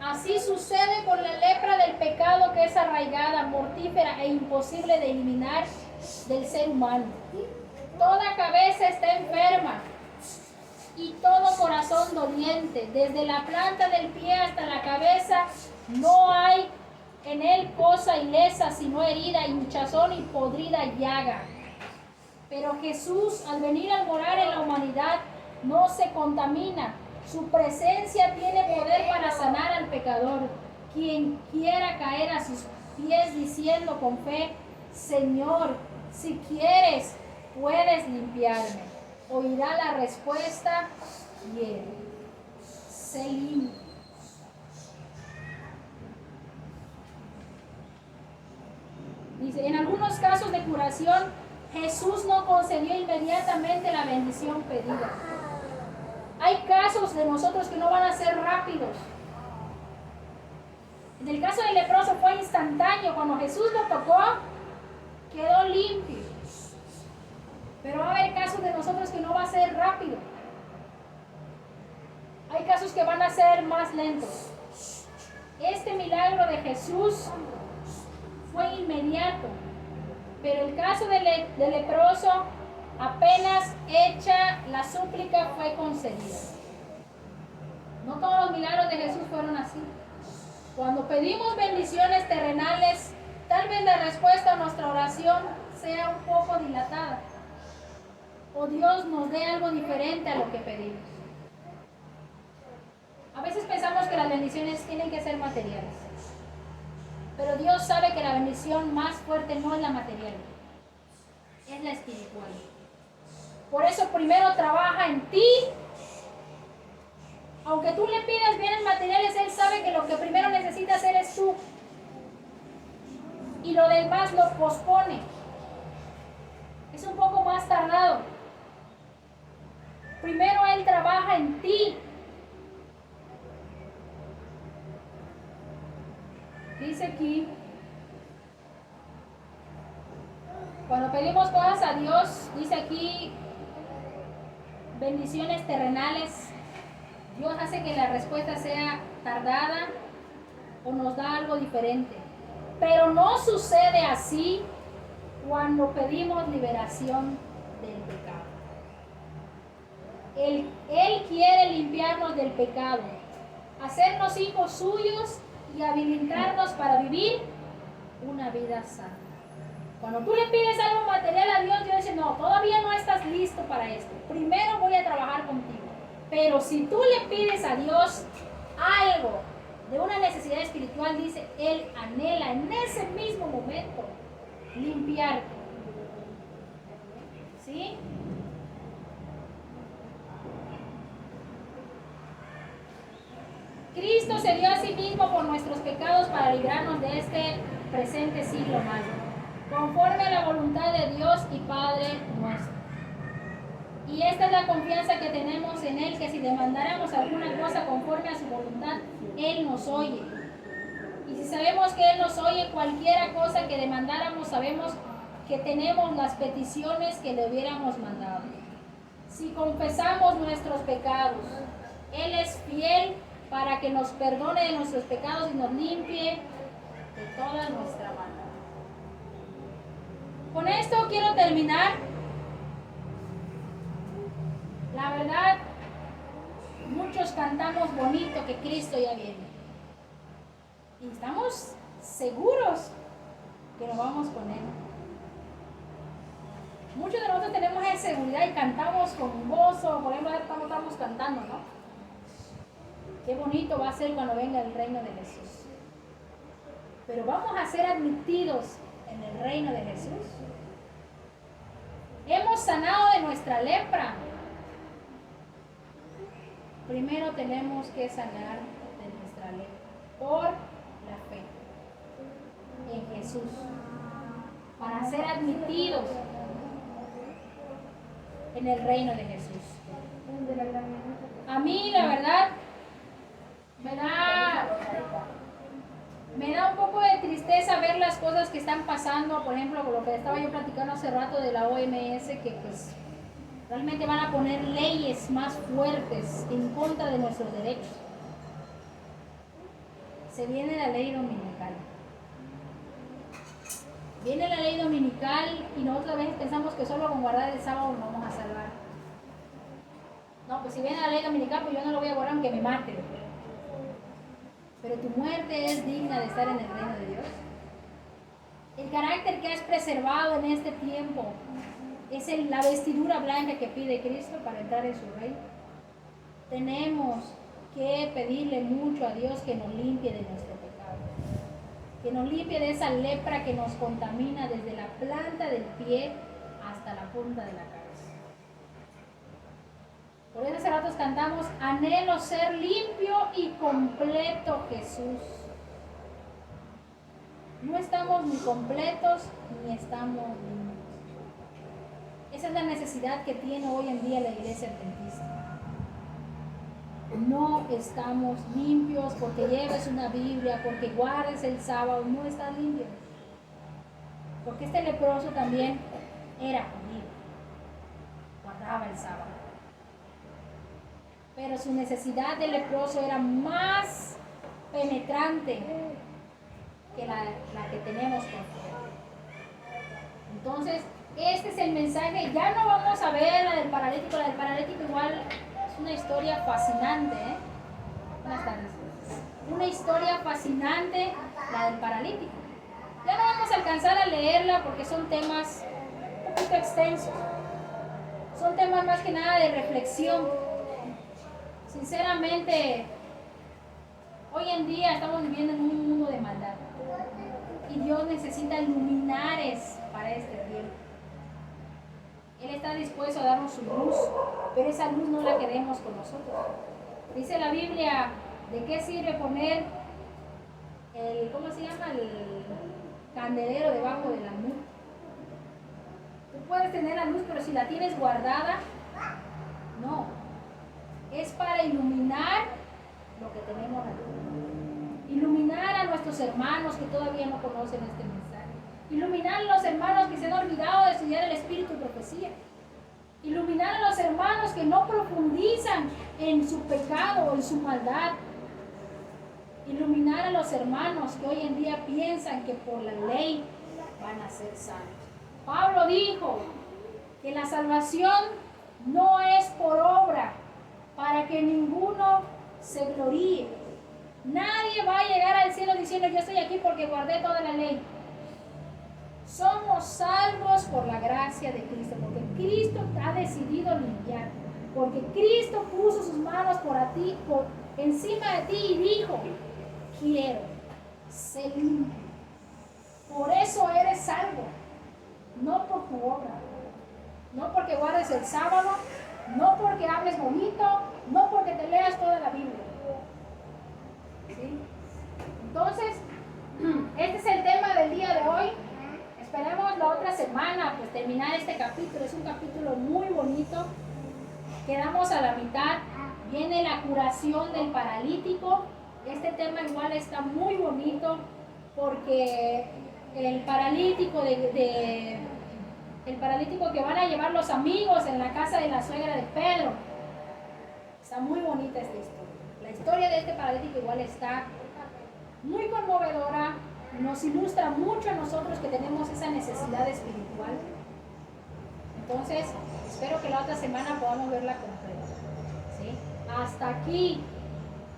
Así sucede con la lepra del pecado, que es arraigada, mortífera e imposible de eliminar del ser humano. Toda cabeza está enferma y todo corazón doliente. Desde la planta del pie hasta la cabeza no hay en él cosa ilesa, sino herida, hinchazón y podrida llaga. Pero Jesús, al venir a morar en la humanidad, no se contamina. Su presencia tiene poder para sanar al pecador. Quien quiera caer a sus pies diciendo con fe: Señor, si quieres, puedes limpiarme, oirá la respuesta: quiero. Sé limpio. Dice, en algunos casos de curación, Jesús no concedió inmediatamente la bendición pedida. Hay casos de nosotros que no van a ser rápidos. En el caso del leproso fue instantáneo. Cuando Jesús lo tocó, quedó limpio. Pero va a haber casos de nosotros que no va a ser rápido. Hay casos que van a ser más lentos. Este milagro de Jesús fue inmediato. Pero el caso del leproso, apenas hecha la súplica, fue concedida. No todos los milagros de Jesús fueron así. Cuando pedimos bendiciones terrenales, tal vez la respuesta a nuestra oración sea un poco dilatada, o Dios nos dé algo diferente a lo que pedimos. A veces pensamos que las bendiciones tienen que ser materiales, pero Dios sabe que la bendición más fuerte no es la material, es la espiritual. Por eso primero trabaja en ti. Aunque tú le pidas bienes materiales, Él sabe que lo que primero necesitas eres tú. Y lo demás lo pospone. Es un poco más tardado. Primero Él trabaja en ti. Dice aquí, cuando pedimos cosas a Dios, dice aquí, bendiciones terrenales, Dios hace que la respuesta sea tardada o nos da algo diferente. Pero no sucede así cuando pedimos liberación del pecado. Él quiere limpiarnos del pecado, hacernos hijos suyos y habilitarnos para vivir una vida sana. Cuando tú le pides algo material a Dios, Dios dice: no, todavía no estás listo para esto. Primero voy a trabajar contigo. Pero si tú le pides a Dios algo de una necesidad espiritual, dice, Él anhela en ese mismo momento limpiarte. ¿Sí? Cristo se dio a sí mismo por nuestros pecados para librarnos de este presente siglo malo, conforme a la voluntad de Dios y Padre nuestro. Y esta es la confianza que tenemos en Él, que si demandáramos alguna cosa conforme a su voluntad, Él nos oye. Y si sabemos que Él nos oye, cualquiera cosa que demandáramos, sabemos que tenemos las peticiones que le hubiéramos mandado. Si confesamos nuestros pecados, Él es fiel para que nos perdone de nuestros pecados y nos limpie de toda nuestra maldad. Con esto quiero terminar. La verdad, muchos cantamos bonito que Cristo ya viene. Y estamos seguros que nos vamos con Él. Muchos de nosotros tenemos esa seguridad y cantamos con gozo. Por ejemplo, estamos cantando, ¿no? Qué bonito va a ser cuando venga el reino de Jesús. Pero vamos a ser admitidos en el reino de Jesús. Hemos sanado de nuestra lepra. Primero tenemos que sanar de nuestra lepra por la fe en Jesús, para ser admitidos en el reino de Jesús. A mí, la verdad, me da un poco de tristeza ver las cosas que están pasando. Por ejemplo, lo que estaba yo platicando hace rato de la OMS, que pues realmente van a poner leyes más fuertes en contra de nuestros derechos. se viene la ley dominical. Viene la ley dominical y nosotros a veces pensamos que solo con guardar el sábado nos vamos a salvar. No, pues si viene la ley dominical, pues yo no lo voy a guardar aunque me mate. Pero tu muerte es digna de estar en el reino de Dios. El carácter que has preservado en este tiempo es la vestidura blanca que pide Cristo para entrar en su reino. Tenemos que pedirle mucho a Dios que nos limpie de nuestro pecado, que nos limpie de esa lepra que nos contamina desde la planta del pie hasta la punta de la cabeza. Por eso hace ratos cantamos: anhelo ser limpio y completo, Jesús. No estamos ni completos ni estamos limpios. Esa es la necesidad que tiene hoy en día la iglesia adventista. No estamos limpios porque lleves una Biblia, porque guardes el sábado, no estás limpio. Porque este leproso también era judío, guardaba el sábado. Pero su necesidad de leproso era más penetrante que la que tenemos por fuera. Entonces, este es el mensaje. Ya no vamos a ver la del paralítico. La del paralítico igual es una historia fascinante, ¿eh? Buenas tardes. Una historia fascinante, la del paralítico. Ya no vamos a alcanzar a leerla porque son temas un poquito extensos. Son temas más que nada de reflexión. Sinceramente, hoy en día estamos viviendo en un mundo de maldad. Y Dios necesita luminares para este tiempo. Él está dispuesto a darnos su luz, pero esa luz no la queremos con nosotros. Dice la Biblia, ¿de qué sirve poner el candelero debajo de la luz? Tú puedes tener la luz, pero si la tienes guardada, no. Es para iluminar lo que tenemos aquí. Iluminar a nuestros hermanos que todavía no conocen este mensaje. Iluminar a los hermanos que se han olvidado de estudiar el espíritu y profecía. Iluminar a los hermanos que no profundizan en su pecado o en su maldad. Iluminar a los hermanos que hoy en día piensan que por la ley van a ser salvos. Pablo dijo que la salvación no es por obra, para que ninguno se gloríe. Nadie va a llegar al cielo diciendo: yo estoy aquí porque guardé toda la ley. Somos salvos por la gracia de Cristo, porque Cristo ha decidido limpiar, porque Cristo puso sus manos por encima de ti y dijo: quiero ser limpio. Por eso eres salvo, no por tu obra, no porque guardes el sábado, no porque hables bonito, no porque te leas toda la Biblia. ¿Sí? Entonces, este es el tema del día de hoy. Esperemos la otra semana pues terminar este capítulo. Es un capítulo muy bonito. Quedamos a la mitad. Viene la curación del paralítico. Este tema igual está muy bonito porque el paralítico el paralítico que van a llevar los amigos en la casa de la suegra de Pedro. Está muy bonita esta historia. La historia de este paralítico igual está muy conmovedora. Nos ilustra mucho a nosotros que tenemos esa necesidad espiritual. Entonces, espero que la otra semana podamos verla completa. ¿Sí? Hasta aquí.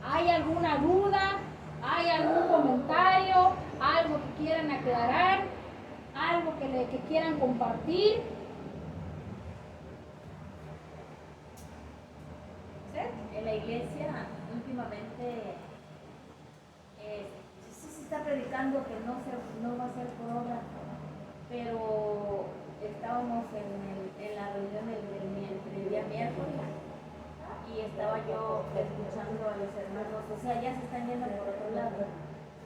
¿Hay alguna duda? ¿Hay algún comentario? ¿Algo que quieran aclarar? ¿Algo que quieran compartir? ¿Sí? En la iglesia últimamente sí se está predicando que no va a ser por obra, pero estábamos en la reunión del día miércoles y estaba yo escuchando a los hermanos, o sea, ya se están yendo por otro lado,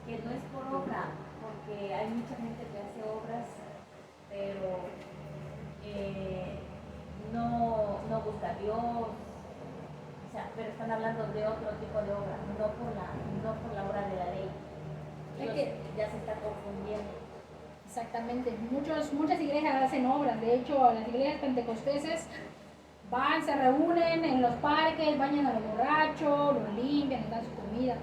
que no es por obra, porque hay mucha gente que hace obras, pero no busca a Dios. O sea, pero están hablando de otro tipo de obra, no por la obra de la ley. Ya se está confundiendo. Exactamente. Muchas iglesias hacen obras. De hecho, las iglesias pentecosteses se reúnen en los parques, bañan a los borrachos, los limpian, les dan su comida.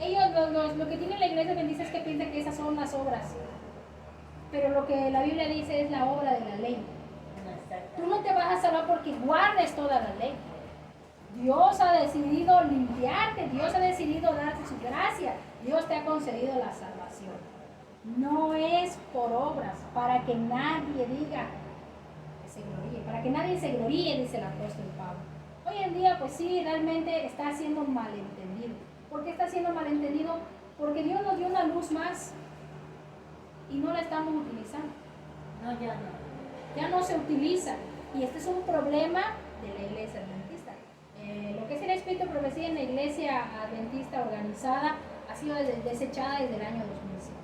ellos, lo que tiene la iglesia adventista es que piensan que esas son las obras. Pero lo que la Biblia dice es la obra de la ley. Tú no te vas a salvar porque guardes toda la ley. Dios ha decidido limpiarte, Dios ha decidido darte su gracia, Dios te ha concedido la salvación. No es por obras, para que nadie diga que se gloríe, para que nadie se gloríe, dice el apóstol Pablo. Hoy en día, pues sí, realmente está siendo malentendido. ¿Por qué está siendo malentendido? Porque Dios nos dio una luz más y no la estamos utilizando. No, ya no. Ya no se utiliza. Y este es un problema de la iglesia adventista. Lo que es el espíritu de profecía en la iglesia adventista organizada ha sido desechada desde el año 2005.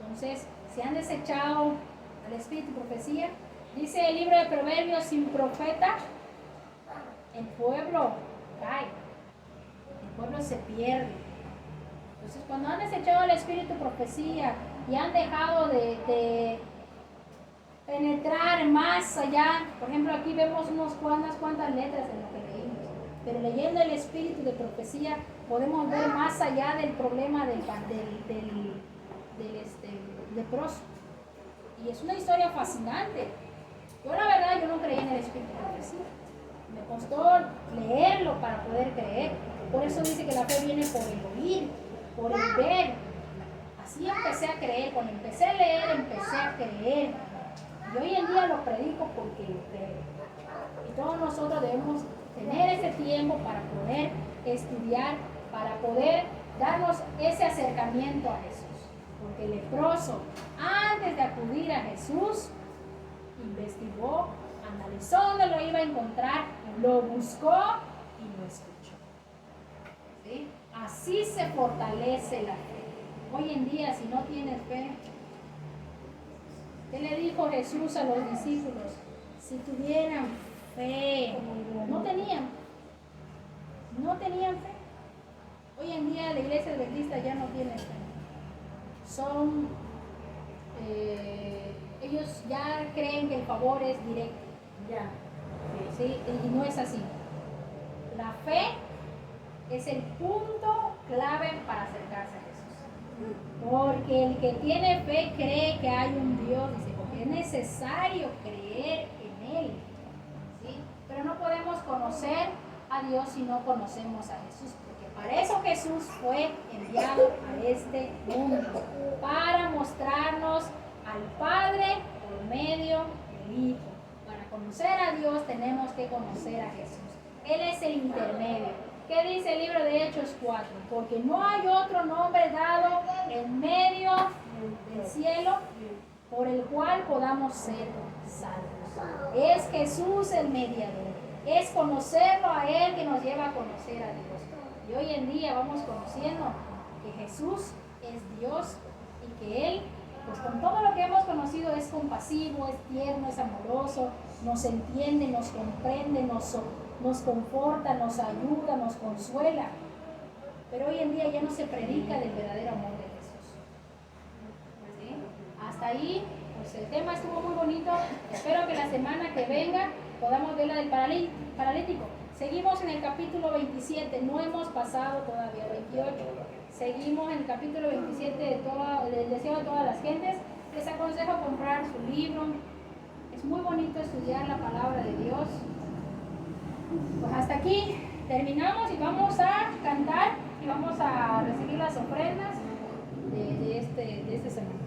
Entonces, se han desechado el espíritu de profecía. Dice el libro de Proverbios, sin profeta, el pueblo cae, el pueblo se pierde. Entonces, cuando han desechado el espíritu de profecía y han dejado de penetrar más allá, por ejemplo, aquí vemos unas cuantas letras en lo que leímos, pero leyendo el espíritu de profecía podemos ver más allá del problema del leproso. Y es una historia fascinante. Yo la verdad, yo no creí en el espíritu de profecía. Me costó leerlo para poder creer. Por eso dice que la fe viene por el oír, por el ver. Así empecé a creer. Cuando empecé a leer, empecé a creer. Y hoy en día lo predico porque lo creo. Y todos nosotros debemos tener ese tiempo para poder estudiar, para poder darnos ese acercamiento a Jesús. Porque el leproso, antes de acudir a Jesús, investigó, analizó dónde lo iba a encontrar, lo buscó y lo escuchó. ¿Sí? Así se fortalece la fe. Hoy en día, si no tienes fe, ¿qué le dijo Jesús a los discípulos? Si tuvieran fe, no tenían fe. Hoy en día la iglesia adventista ya no tiene fe. Ellos ya creen que el favor es directo. Ya. ¿Sí? Y no es así. La fe es el punto clave para acercarse a Jesús. Porque el que tiene fe cree que hay un Dios, dice, porque es necesario creer en Él. ¿Sí? Pero no podemos conocer a Dios si no conocemos a Jesús. Porque para eso Jesús fue enviado a este mundo. Para mostrarnos al Padre por medio del Hijo. Para conocer a Dios tenemos que conocer a Jesús. Él es el intermedio. ¿Qué dice el libro de Hechos 4? Porque no hay otro nombre dado en medio del cielo por el cual podamos ser salvos. Es Jesús el mediador. Es conocerlo a Él que nos lleva a conocer a Dios. Y hoy en día vamos conociendo que Jesús es Dios y que Él, pues con todo lo que hemos conocido, es compasivo, es tierno, es amoroso, nos entiende, nos comprende, nos conforta, nos ayuda, nos consuela. Pero hoy en día ya no se predica del verdadero amor de Jesús. ¿Sí? Hasta ahí, pues el tema estuvo muy bonito. Espero que la semana que venga podamos ver la del paralítico. Seguimos en el capítulo 27, no hemos pasado todavía 28. Seguimos en el capítulo 27 del deseo de todas las gentes. Les aconsejo comprar su libro. Es muy bonito estudiar la palabra de Dios. Pues hasta aquí terminamos y vamos a cantar y vamos a recibir las ofrendas de este semana.